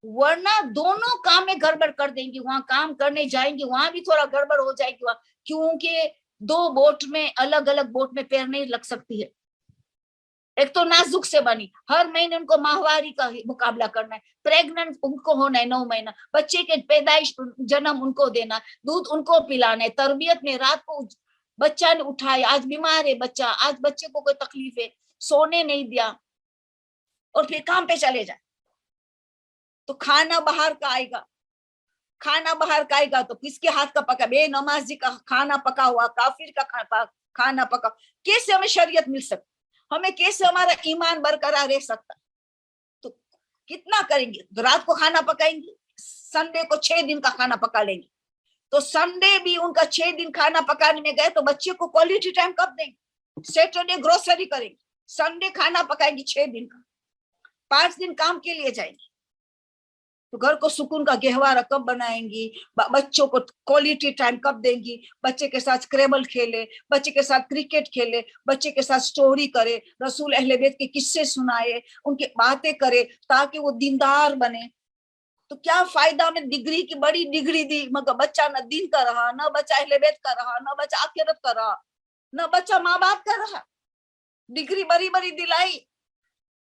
ورنہ دونوں کام میں گڑبڑ کر دیں گی. وہاں کام کرنے جائیں گی, وہاں بھی تھوڑا گڑبڑ ہو جائے گی, کیونکہ دو بوٹ میں الگ الگ بوٹ میں پیر نہیں لگ سکتی ہے. ایک تو نازک سے بنی, ہر مہینے ان کو ماہواری کا مقابلہ کرنا ہے, پریگننٹ ان کو ہونا ہے 9 مہینہ, بچے کے پیدائش جنم ان کو دینا, دودھ ان کو پلانا ہے, تربیت میں رات کو بچہ نے اٹھایا, آج بیمار ہے بچہ, آج بچے کو کوئی تکلیف ہے, سونے نہیں دیا, اور پھر کام پہ چلے جائے. تو کھانا باہر کا آئے گا, کھانا باہر کا آئے گا تو کس کے ہاتھ کا پکا؟ بے نمازی کا کھانا پکا ہوا, کافر کا کھانا پکا. کیسے ہمیں شریعت مل سکتی؟ ہمیں کیسے ہمارا ایمان برقرار رہ سکتا؟ تو کتنا کریں گے؟ رات کو کھانا پکائیں گے, سنڈے کو 6 دن کا کھانا پکا لیں گے, تو سنڈے بھی ان کا 6 دن کھانا پکانے میں گئے تو بچے کو کوالٹی ٹائم کب دیں گے؟ سیٹرڈے گروسری کریں گے, سنڈے کھانا پکائیں گے 6 دن کا, 5 دن کام کے لیے جائیں گے. تو گھر کو سکون کا گہوارہ کب بنائیں گی؟ بچوں کو کوالٹی ٹائم کب دیں گی؟ بچے کے ساتھ اسکریبل کھیلے, بچے کے ساتھ کرکٹ کھیلے, بچے کے ساتھ سٹوری کرے, رسول اہل بیت کے قصے سنائے, ان کی باتیں کرے تاکہ وہ دیندار بنے. تو کیا فائدہ ہمیں ڈگری کی بڑی ڈگری دی, مگر بچہ نہ دین کا رہا, نہ بچہ اہل بیت کا رہا, نہ بچہ آخرت کا رہا, نہ بچہ ماں باپ کا رہا. ڈگری بڑی بڑی دلائی,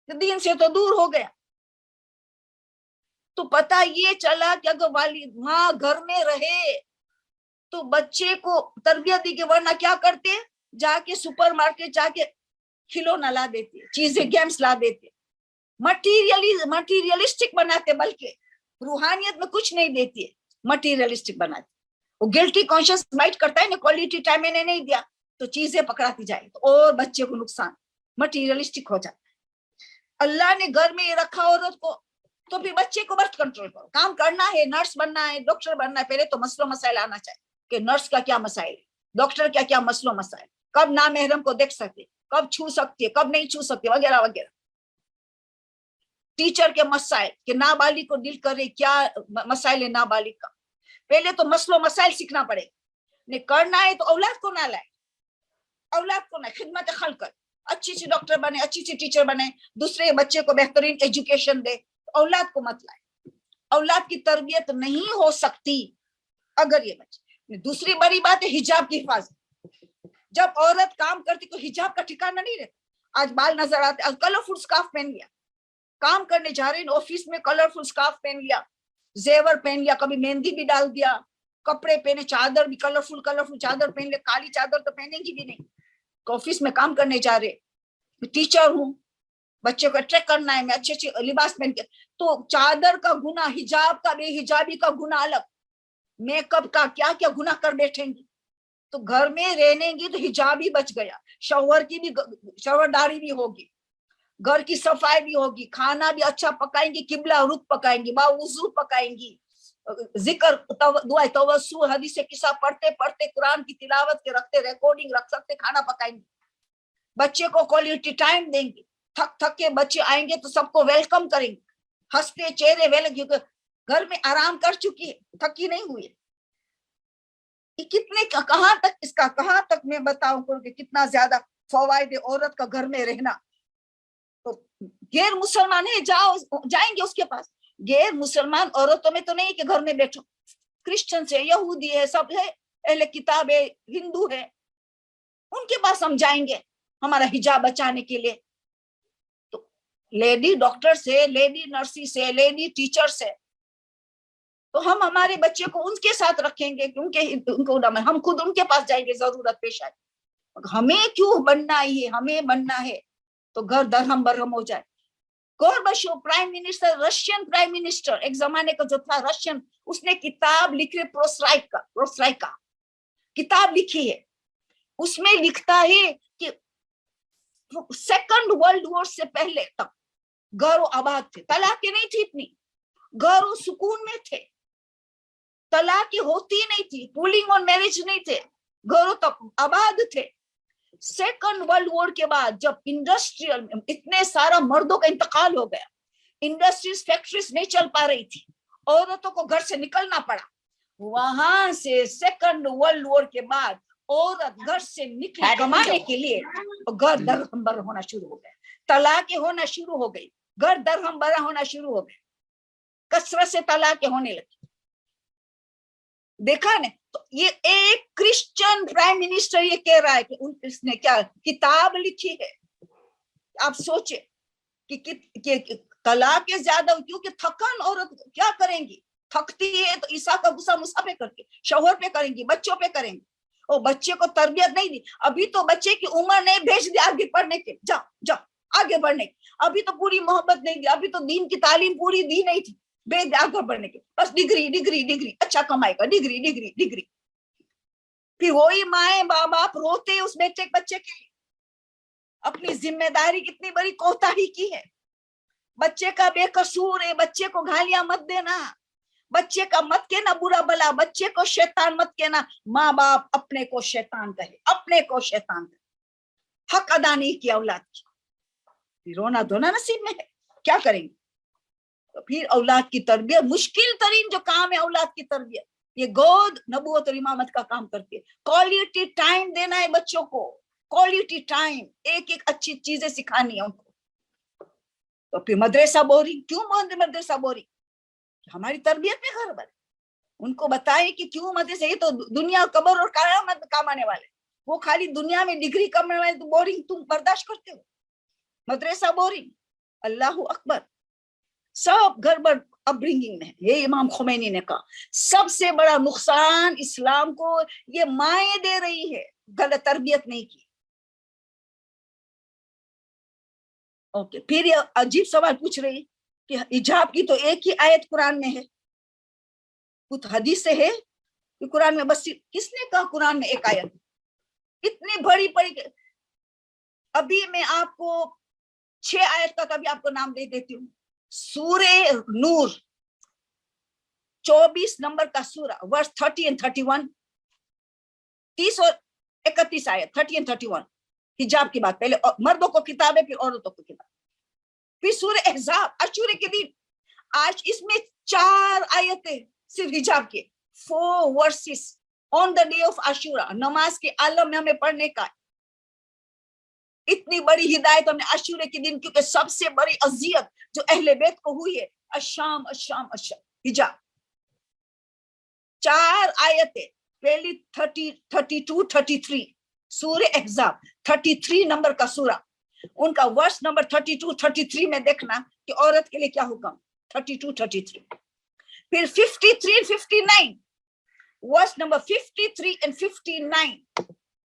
دین سے تو دور ہو گیا. تو پتہ یہ چلا کہ اگر والد ماں گھر میں رہے تو بچے کو تربیت دی, کے ورنہ کیا کرتے, جا کے سپر مارکیٹ جا کے کھلونا لا دیتے, چیزیں گیمز لا دیتے, مٹیریلسٹک بناتے, بلکہ روحانیت میں کچھ نہیں دیتی ہے, مٹیریلسٹک بناتے. وہ گلٹی کانشیس مائٹ کرتا ہے نا, کوالٹی ٹائم میں نے نہیں دیا تو چیزیں پکڑاتی جائے, اور بچے کو نقصان, مٹیریلسٹک ہو جاتا ہے. اللہ نے گھر میں رکھا عورت کو, تو پھر بچے کو برتھ کنٹرول کرو. کام کرنا ہے, نرس بننا ہے, ڈاکٹر بننا ہے, پہلے تو مسئلہ مسائل آنا چاہیے کہ نرس کا کیا مسائل ہے, ڈاکٹر کا کیا مسئلہ مسائل, کب نامحرم کو دیکھ سکتے, کب چھو سکتی ہے, کب نہیں چھو سکتے, وغیرہ وغیرہ. ٹیچر کے مسائل کہ نابالغ کو ڈیل کرے, کیا مسائل ہے نابالغ کا, پہلے تو مسئلہ مسائل سیکھنا پڑے. نہیں کرنا ہے تو اولاد کو نہ لائے, اولاد کو نہ, خدمت خلق کر, اچھی سی ڈاکٹر بنے, اچھی سی ٹیچر بنے, دوسرے بچے کو بہترین ایجوکیشن دے, اولاد کو مت لائے. اولاد کی تربیت نہیں ہو سکتی اگر یہ بچے. دوسری بڑی بات ہے حجاب کی حفاظت. جب عورت کام کرتی تو حجاب کا ٹھکانہ نہیں رہتا. آج بال نظر آتے, آج کلرفل سکارف پہن لیا, کام کرنے جا رہے ہیں آفس میں کلرفل سکارف پہن لیا, زیور پہن لیا, کبھی مہندی بھی ڈال دیا, کپڑے پہنے, چادر بھی کلرفل چادر پہن لے, کالی چادر تو پہنیں گی بھی نہیں. آفس میں کام کرنے جا رہے, ٹیچر ہوں, بچے کو اٹریکٹ کرنا ہے, میں اچھے اچھے لباس پہن کے, تو چادر کا گناہ, حجاب کا, بے حجابی کا گناہ الگ. मेकअप का क्या क्या गुनाह कर बैठेंगी। तो घर में रहनेंगी तो हिजाब ही बच गया, शवरदारी भी होगी, घर की सफाई भी होगी, खाना भी अच्छा पकाएंगी, किबला रुख पकाएंगी, बावुजू पकाएंगी, जिक्र दुआ तवस्सु हदीस किस्सा पढ़ते पढ़ते कुरान की तिलावत के रखते, रिकॉर्डिंग रख सकते, खाना पकाएंगे, बच्चे को क्वालिटी टाइम देंगे। थक थक के बच्चे आएंगे तो सबको वेलकम करेंगे, हंसते चेहरे वेल, क्योंकि घर में आराम कर चुकी है, थकी नहीं हुई है। कितने कहां तक इसका, कहां तक मैं बताऊं कि कितना ज्यादा फवायदे औरत का घर में रहना। तो गैर मुसलमान है, जाएंगे उसके पास। गैर मुसलमान औरतों में तो नहीं कि घर में बैठो, क्रिश्चियन है, यहूदी है, सब है, अहले किताब है, हिंदू है, उनके पास हम जाएंगे हमारा हिजाब बचाने के लिए। तो लेडी डॉक्टर से, लेडी नर्सी से, लेडी टीचर से, तो हम हमारे बच्चे को उनके साथ रखेंगे, क्योंकि उनको हम खुद उनके पास जाएंगे जरूरत पेश आए। हमें क्यों बनना ही है, हमें बनना है तो घर दरहम बरहम हो जाए। Gorbachev prime minister, Russian prime minister एक जमाने का जो था रशियन, उसने किताब लिखी, प्रोस्ट्राइका किताब लिखी है। उसमें लिखता है कि सेकंड वर्ल्ड वॉर से पहले तक घरों आबाद थे, तलाकें नहीं थी इतनी, घरों सुकून में थे, तलाकें होती नहीं थी, पुलिंग ऑन मैरिज नहीं थे, घरों तक आबाद थे। सेकंड वर्ल्ड वॉर के बाद जब इंडस्ट्रियल इतने सारा मर्दों का इंतकाल हो गया, इंडस्ट्रीज फैक्ट्रीज नहीं चल पा रही थी, औरतों को घर से निकलना पड़ा, वहां से सेकंड वर्ल्ड वॉर के बाद औरत घर से निकली कमाने के लिए, घर दरहम बरहम होना शुरू हो गया, तलाकें होना शुरू हो गई, घर दरहम बरहम होना शुरू हो गए, कसरत से तलाकें होने लगी। देखा ने, तो ये एक क्रिश्चियन प्राइम मिनिस्टर ये कह रहा है कि उसने क्या किताब लिखी है। आप सोचे कि तलाकें ज्यादा, क्योंकि थकान औरत क्या करेंगी, थकती है तो ईसा का गुस्सा मुसा पे करके शौहर पे करेंगी, बच्चों पे करेंगी, और बच्चे को तरबियत नहीं दी, अभी तो बच्चे की उम्र नहीं, भेज दिया आगे पढ़ने के, जाओ जाओ आगे बढ़ने की, अभी तो पूरी मोहब्बत नहीं दी, अभी तो दीन की तालीम पूरी दी नहीं थी, भेज आगे बढ़ने के, बस डिग्री डिग्री डिग्री, अच्छा कमाएगा, डिग्री डिग्री डिग्री। फिर वही माए बाप रोते उस बच्चे के लिए, अपनी जिम्मेदारी कितनी बड़ी कोताही की है। बच्चे का बेकसूर है, बच्चे को गालियां मत देना, बच्चे का मत कहना बुरा भला, बच्चे को शैतान मत कहना। माँ बाप अपने को शैतान कहे, अपने को शैतान कहे, हक अदा नहीं किया औलाद की, रोना धोना नसीब में है, क्या करेंगे। तो फिर औलाद की तरबियत, मुश्किल तरीन जो काम है औलाद की तरबियत, ये गोद नबूवत और इमामत का काम करती है। क्वालिटी टाइम देना है बच्चों को, क्वालिटी टाइम, एक एक अच्छी चीजें सिखानी है उनको। तो फिर मदरसा बोरिंग, क्यों मदरसा बोरिंग, हमारी तरबियत में गड़बड़। उनको बताएं कि क्यों मदरसा, ये तो दुनिया कब्र और क़यामत कमाने वाले, वो खाली दुनिया में डिग्री कमाने वाले, तो बोरिंग तुम बर्दाश्त करते हो, मदरसा बोरिंग। अल्लाहू अकबर, सब गड़बड़ अपब्रिंगिंग में। ये इमाम खुमैनी ने कहा सबसे बड़ा नुकसान इस्लाम को ये माए दे रही है, गलत तरबियत नहीं की। ओके, फिर ये अजीब सवाल पूछ रही कि हिजाब की तो एक ही आयत कुरान में है, कुछ हदीस से है कि कुरान में, बस किसने कहा कुरान में एक आयत, इतनी बड़ी बड़ी। अभी मैं आपको 6 आयत का कभी आपको नाम दे देती हूँ। सूरे नूर 24 नंबर का सूरा, वर्स 30 and 31, 30 और 31 आयत, 30 and 31 हिजाब की बात, पहले मर्दों को किताब है, फिर औरतों को किताब। फिर सूरह अहज़ाब, अशूरे के दिन, आज इसमें 4 आयतें सिर्फ हिजाब के, 4 verses on the day of आशूरा, नमाज के आलम में हमें पढ़ने का। इतनी बड़ी हिदायत हमने आशूरे के दिन, क्योंकि सबसे बड़ी अजियत जो अहले बैत को हुई है, अशाम अशाम अशाम, हिजाब। 4 आयतें, पहली 30, 32, 33, सूरह अहज़ाब 33 नंबर का सूरा, उनका वर्स नंबर 32, 33 में देखना कि औरत के लिए क्या हुक्म, 32, 33। फिर 53, 59, वर्स नंबर 53 and 59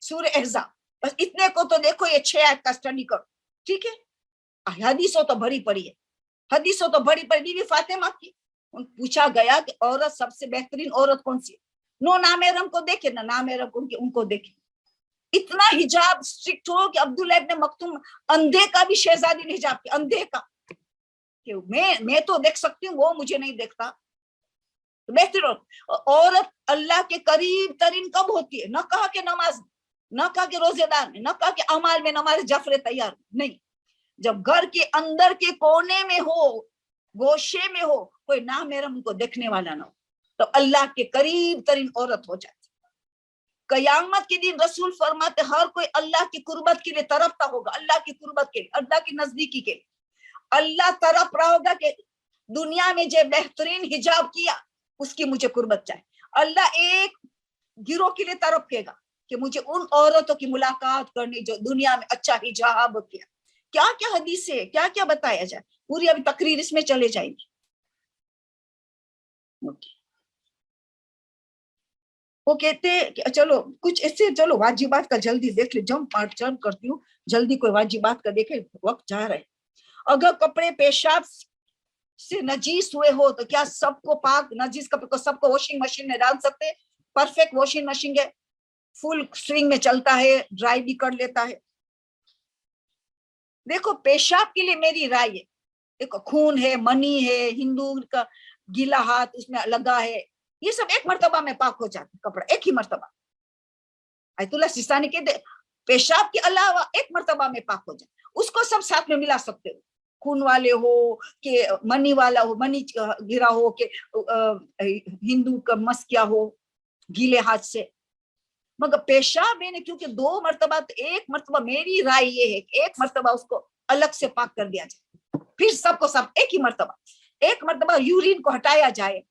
सूरह अहज़ाब। बस इतने को तो देखो, ये 6 आयत का स्टडी करो, ठीक है। हदीसों तो भरी पड़ी है, हदीसों तो भरी पड़ी। बीबी फातिमा की पूछा गया कि औरत सबसे बेहतरीन औरत कौन सी है, नो नामेरम को देखे ना नामेरम को उनको देखे। इतना हिजाब स्ट्रिक्ट हो कि अब्दुल्ला इब्न मक्तूम अंधे का भी शहजादी ने हिजाब किया, अंधे का, कि मैं तो देख सकती हूँ, वो मुझे नहीं देखता। बेहतरीन औरत अल्लाह के करीब तरीन कब होती है? न कहा कि नमाज, न कहा कि रोजेदार में, न कहा कि अमाल में नमाज जफरे तैयार, नहीं, जब घर के अंदर के कोने में हो, गोशे में हो, कोई ना मेरा उनको देखने वाला ना हो, तो अल्लाह के करीब तरीन औरत हो जाती। कयामत के दिन रसूल फरमाते हर कोई अल्लाह की कुर्बत के लिए तरफता होगा, अल्लाह की कुर्बत के लिए, अल्लाह की नजदीकी के लिए। अल्लाह तरफ रहा होगा कि दुनिया में जो बेहतरीन हिजाब किया उसकी मुझे कुर्बत चाहिए। अल्लाह एक गिरोह के लिए तरफेगा कि मुझे उन औरतों की मुलाकात करनी जो दुनिया में अच्छा हिजाब किया। क्या क्या हदीस है, क्या क्या बताया जाए, पूरी अभी तकरीर इसमें चले जाएंगी। वो कहते कि चलो कुछ ऐसे, चलो वाजिबात का जल्दी देख ले, जम करती हूँ जल्दी, कोई वाजिबात का देखे, वक्त जा रहा है। अगर कपड़े पेशाब से नजीस हुए हो तो क्या सबको पाक नजीस कपड़े को सबको वॉशिंग मशीन में डाल सकते? परफेक्ट वॉशिंग मशीन है, फुल स्विंग में चलता है, ड्राई भी कर लेता है। देखो पेशाब के लिए मेरी राय है, देखो खून है, मनी है, हिंदू का गीला हाथ उसमें लगा है, ये सब एक मर्तबा में पाक हो जाता है, कपड़ा एक ही मर्तबा। आयतुल्लाह सिस्तानी कहते पेशाब के अलावा एक मर्तबा में पाक हो जाए, उसको सब साथ में मिला सकते हो, खून वाले हो कि मनी वाला हो, मनी गिरा हो कि हिंदू का मस किया हो गीले हाथ से, मगर पेशाब है क्योंकि दो मर्तबा, तो एक मर्तबा मेरी राय ये है कि एक मर्तबा उसको अलग से पाक कर दिया जाए, फिर सबको सब एक ही मर्तबा, एक मर्तबा यूरिन को हटाया जाए,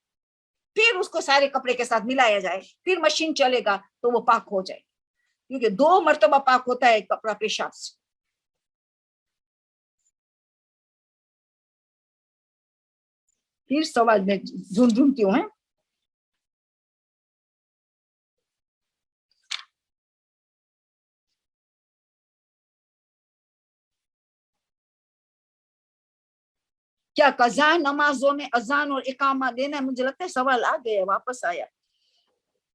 फिर उसको सारे कपड़े के साथ मिलाया जाए, फिर मशीन चलेगा तो वो पाक हो जाए, क्योंकि दो मर्तबा पाक होता है कपड़ा पेशाब से। फिर सवाल में ढूंढती हूँ, क्या कज़ा नमाजों में अजान और इकामा देना है? मुझे लगता है सवाल आ गया, वापस आया।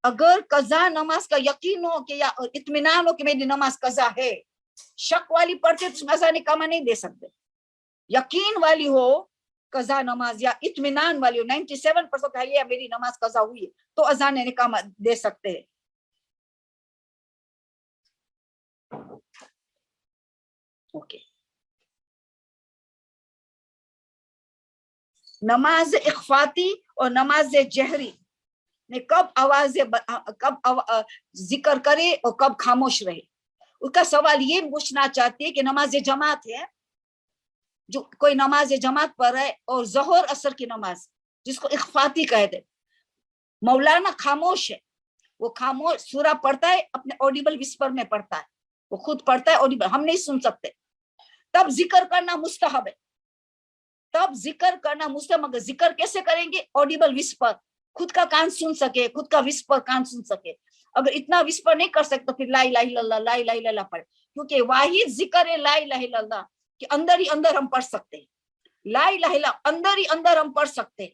अगर कज़ा नमाज का यकीन हो कि या इत्मीनान हो कि मेरी नमाज कज़ा है, शक वाली पढ़ते तो उसमें अजान इकामा नहीं दे सकते। यकीन वाली हो कज़ा नमाज या इत्मीनान वाली हो, 97% है या मेरी नमाज कज़ा हुई है, तो अजान इकामा दे सकते हैं। ओके, नमाज इख्फाती और नमाज जहरी ने कब जिक्र करे और कब खामोश रहे? उसका सवाल ये पूछना चाहती है कि नमाज जमात है, जो कोई नमाज जमात पढ़ रहा है और ज़ोहर असर की नमाज जिसको इख्फाती कह दे, मौलाना खामोश है, वो खामोश सूरा पढ़ता है, अपने ऑडिबल विस्पर में पढ़ता है, वो खुद पढ़ता है ऑडिबल, हम नहीं सुन सकते, तब जिक्र करना मुस्तहब है, तब जिक्र करना मुस्तहब। मगर जिक्र कैसे करेंगे? ऑडिबल विस्पर, खुद का कान सुन सके, खुद का विस्पर कान सुन सके। अगर इतना विस्पर नहीं कर सकते तो फिर ला इलाहा इल्लल्लाह, ला इलाहा इल्लल्लाह पढ़े, क्योंकि वाहिद जिक्र है ला इलाहा इल्लल्लाह कि अंदर ही अंदर हम पढ़ सकते हैं, ला इलाहा इल्लल्लाह अंदर ही अंदर हम पढ़ सकते हैं,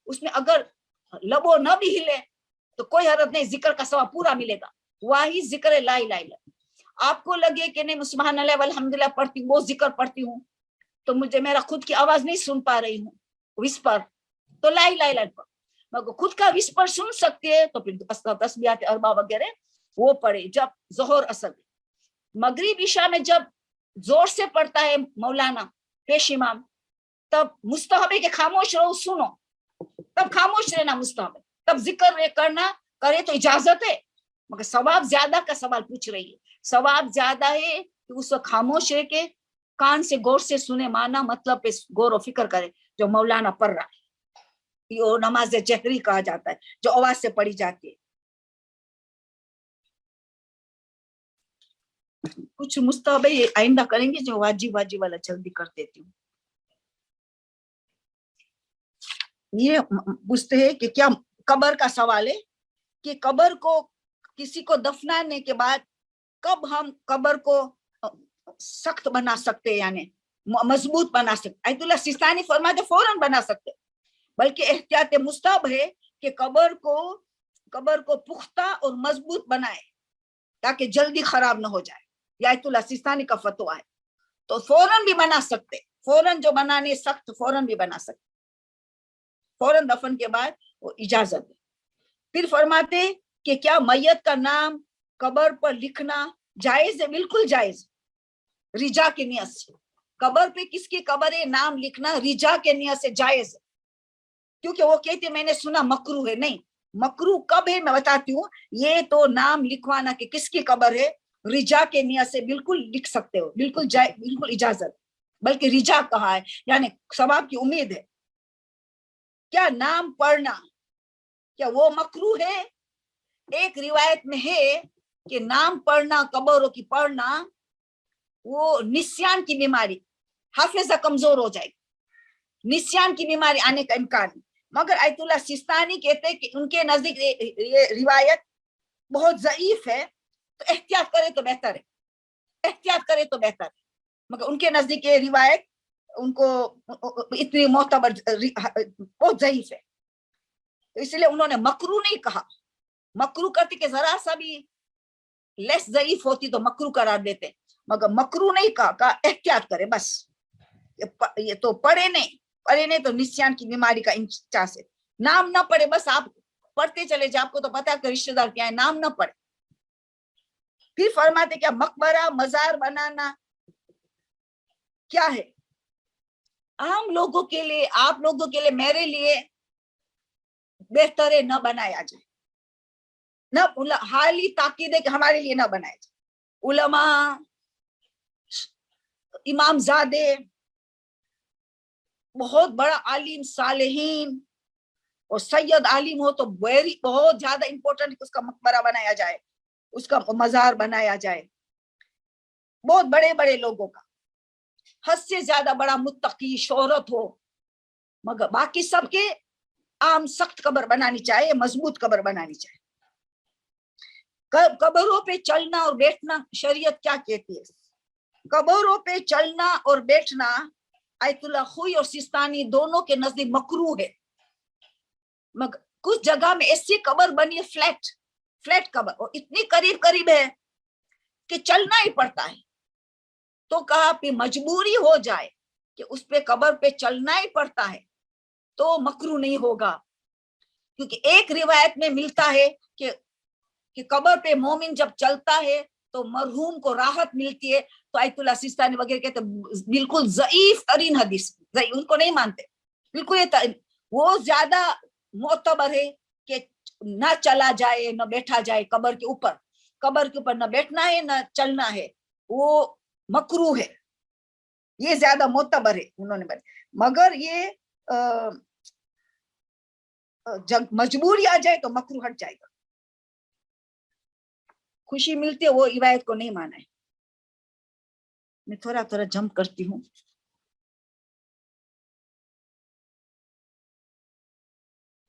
उसमें अगर लबो न भी हिले तो कोई हरज नहीं, जिक्र का सवाब पूरा मिलेगा। वाहिद जिक्र है ला इलाहा इल्लल्लाह। आपको लगे कि नहीं सुभान अल्लाह वल्हम्दुलिल्लाह पढ़ती हूँ, वो जिक्र पढ़ती हूँ, तो मुझे मेरा खुद की आवाज नहीं सुन पा रही हूँ विस्पर, तो ला इलाहा इल्लल्लाह, मगर खुद का विस्पर सुन सकते हैं तो फिर तस्बीहात अरबा वगैरह वो पढ़े जब ज़ोहर असर। मगरिब इशा में जब जोर से पढ़ता है मौलाना पेश इमाम, तब मुस्तहब है कि खामोश रहो, सुनो, तब खामोश रहना मुस्तहब है, तब जिक्र करना करे तो इजाजत है, मगर सवाब ज्यादा का सवाल पूछ रही है, सवाब ज्यादा है कि उस वक्त खामोश रह के कान से गौर से सुने, माना मतलब पे गौर और फिक्र करे जो मौलाना पढ़ रहा है, ये नमाज जहरी कहा जाता है जो आवाज से पढ़ी जाती है। कुछ मुस्तहब है आइंदा करेंगे, जो वाजिब वाला जल्दी कर देती हूँ। ये पूछते हैं कि क्या कब्र का सवाल है कि कब्र को किसी को दफनाने के बाद कब हम कब्र को सख्त बना सकते हैं, यानी मजबूत बना सकते? आयतुल्लाह सिस्तानी फरमाते फौरन बना सकते, बल्कि एहतियात मुस्तहब है कि कब्र को पुख्ता और मजबूत बनाए ताकि जल्दी खराब ना हो जाए। ये आयतुल्लाह सिस्तानी का फतवा है। तो फौरन भी बना सकते, फौरन जो बनाने सख्त फौरन भी बना सकते, फौरन दफन के बाद वो इजाजत है। फिर फरमाते कि क्या मैयत का नाम कब्र पर लिखना जायज है? बिल्कुल जायज, रिजा के नियत से। कब्र पे किसकी कब्र है नाम लिखना रिजा के नियत से जायज है। क्योंकि वो कहते मैंने सुना मकरू है, नहीं, मकरू कब है मैं बताती हूँ। ये तो नाम लिखवाना कि किसकी कब्र है, रिजा के नियत से बिल्कुल लिख सकते हो, बिल्कुल बिल्कुल इजाजत, बल्कि रिजा कहा है, यानी सवाब की उम्मीद है। क्या नाम पढ़ना क्या वो मकरू है? एक रिवायत में है कि नाम पढ़ना, कब्रों की पढ़ना, वो निस्यान की बीमारी, हाफिजा कमजोर हो जाएगी, निस्यान की बीमारी आने का इम्कान है। मगर आयतुल्लाह सिस्तानी कहते हैं कि उनके नजदीक ये रिवायत बहुत ज़ईफ है, तो एहतियात करे तो बेहतर है, एहतियात करे तो बेहतर है। मगर उनके नजदीक ये रिवायत उनको इतनी मोतबर बहुत ज़ईफ है, तो इसलिए उन्होंने मकरू नहीं कहा। मकरू करते कि जरा सा भी लेस ज़ईफ होती तो मकरू करार देते, मगर मकरू नहीं कहा एहतियात करे बस। ये तो पढ़े नहीं तो निस्यान की बीमारी का इंचास है। नाम ना पढ़े, बस आप पढ़ते चले जाए, आपको तो पता है कि रिश्तेदार क्या है, नाम ना पढ़े। फिर फरमाते क्या मकबरा मजार बनाना क्या है? आम लोगों के लिए, आप लोगों के लिए, मेरे लिए बेहतर है न बनाया जाए, न हाली ताकीद है कि हमारे लिए न बनाया जाए। उलमा, इमाम ज़ादे, बहुत बड़ा आलिम, सालेहीन और सैयद आलिम हो तो बहुत ज्यादा इंपॉर्टेंट कि उसका मकबरा बनाया जाए, उसका मजार बनाया जाए। बहुत बड़े बड़े लोगों का, हद से ज्यादा बड़ा मुत्तकी, शोहरत हो, मगर बाकी सबके आम सख्त कब्र बनानी चाहिए, मजबूत कब्र बनानी चाहिए। कब्रों पे चलना और बैठना शरीयत क्या कहती है? कब्रों पे चलना और बैठना आयतुल्लाह खुई और सिस्तानी दोनों के नजदीक मकरू है। मगर कुछ जगह में ऐसी कब्र बनी है, फ्लैट कब्र, और इतनी करीब करीब है कि चलना ही पड़ता है, तो कहा फिर मजबूरी हो जाए कि उस पे कब्र पे चलना ही पड़ता है तो मकरू नहीं होगा। क्योंकि एक रिवायत में मिलता है कि कब्र पे मोमिन जब चलता है तो मरहूम को राहत मिलती है। तो आयतुल्लाह सिस्तानी वगैरह कहते बिल्कुल ज़ईफ तरीन हदीस, उनको नहीं मानते बिल्कुल। वो ज्यादा मोतबर है कि ना चला जाए न बैठा जाए कब्र के ऊपर न बैठना है न चलना है, वो मकरू है, ये ज्यादा मोतबर है उन्होंने बताया। मगर ये जब मजबूरी आ जाए तो मकरू हट जाएगा। खुशी मिलती है, वो रिवायत को नहीं माना है। मैं थोड़ा जंप करती हूँ।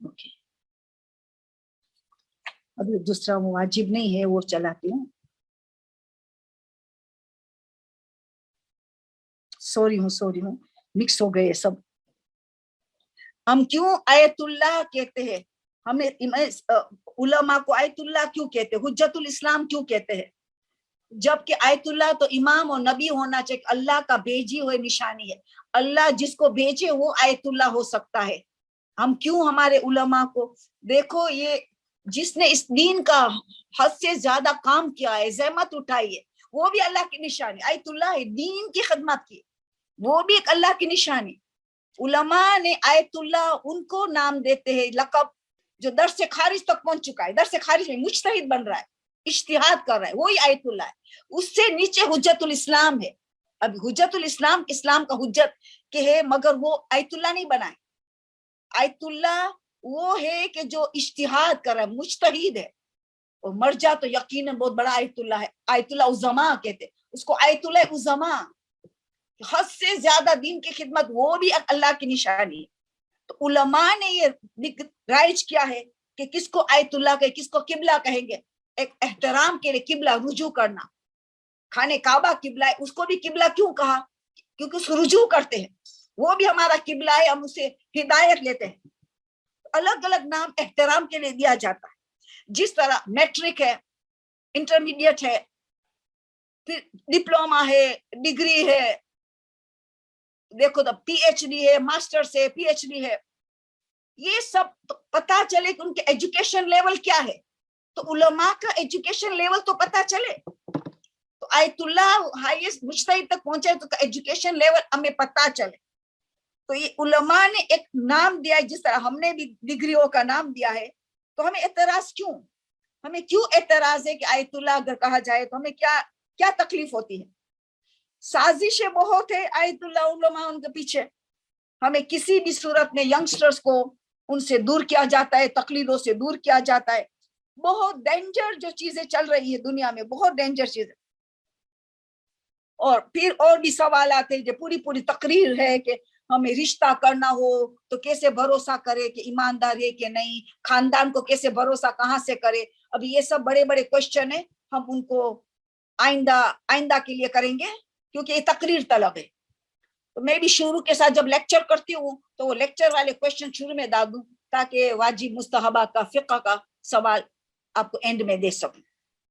ओके, अभी दूसरा वाजिब नहीं है, वो चलाती हूँ। सॉरी हूँ, मिक्स हो गए सब। हम क्यों आयतुल्लाह कहते हैं? हमें उलमा को आयतुल्लाह क्यों कहते हैं, हुज्जतुल इस्लाम क्यों कहते हैं? जबकि आयतुल्लाह तो इमाम और नबी होना चाहिए, अल्लाह का भेजी हुई निशानी है। अल्लाह जिसको भेजे वो आयतुल्लाह हो सकता है। हम क्यों हमारे उलमा को देखो, ये जिसने इस दीन का हद से ज्यादा काम किया है, ज़हमत उठाई है, वो भी अल्लाह की निशानी, आयतुल्लाह है, दीन की खिदमत की, वो भी एक अल्लाह की निशानी। उलमा ने आयतुल्लाह उनको नाम देते हैं, लक़ब जो दर से खारिज तक पहुंच चुका है, दर से खारिज में मुज्तहिद बन रहा है, इज्तिहाद कर रहा है, वही आयतुल्लाह है। उससे नीचे हुज्जतुल इस्लाम है। अब हुज्जतुल इस्लाम इस्लाम का हुज्जत के है, मगर वो आयतुल्लाह नहीं बनाए। आयतुल्लाह वो है कि जो इज्तिहाद कर रहा है, मुज्तहिद है, और मर्जा तो यकीनन बहुत बड़ा आयतुल्लाह है। आयतुल्लाह उज़मा कहते उसको, आयतुल्लाह उज़मा, हद से ज्यादा दीन की खिदमत, वो भी अल्लाह की निशानी है। तो उलमा ने ये राइज किया है कि किसको आयतुल्लाह कहे, किसको किबला कहेंगे। एक एहतराम के लिए किबला रुजू करना, खाने काबा किबला है, उसको भी किबला क्यों कहा? क्योंकि उसको रुजू करते हैं, वो भी हमारा किबला है, हम उसे हिदायत लेते हैं। الگ الگ نام احترام کے لیے دیا جاتا ہے، جس طرح میٹرک ہے، انٹرمیڈیٹ ہے، پھر ڈپلوما ہے، ڈگری ہے، دیکھو تو پی ایچ ڈی ہے، ماسٹرز ہے، پی ایچ ڈی ہے، یہ سب پتا چلے کہ ان کے ایجوکیشن لیول کیا ہے، تو علماء کا ایجوکیشن لیول تو پتا چلے، تو آیت اللہ ہائیسٹ مجتہد تک پہنچے تو ایجوکیشن لیول ہمیں پتا چلے. تو یہ علماء نے ایک نام دیا ہے، جس طرح ہم نے بھی ڈگریوں کا نام دیا ہے، تو ہمیں اعتراض کیوں؟ ہمیں کیوں اعتراض ہے کہ آیت اللہ اگر کہا جائے تو ہمیں کیا تکلیف ہوتی ہے؟ سازشیں بہت ہے آیت اللہ علماء ان کے پیچھے. ہمیں کسی بھی صورت میں ینگسٹرز کو ان سے دور کیا جاتا ہے، تقلیدوں سے دور کیا جاتا ہے. بہت ڈینجر جو چیزیں چل رہی ہے دنیا میں، بہت ڈینجر چیزیں. اور پھر اور بھی سوالات ہیں جو پوری تقریر ہے کہ ہمیں رشتہ کرنا ہو تو کیسے بھروسہ کرے کہ ایماندار ہے کہ نہیں، خاندان کو کیسے بھروسہ کہاں سے کرے. ابھی یہ سب بڑے بڑے کوشچن ہیں، ہم ان کو آئندہ کے لیے کریں گے، کیونکہ یہ تقریر طلب ہے. تو میں بھی شروع کے ساتھ جب لیکچر کرتی ہوں تو وہ لیکچر والے کوشچن شروع میں ڈال دوں، تاکہ واجب مستحبات کا، فقہ کا سوال آپ کو اینڈ میں دے سکوں.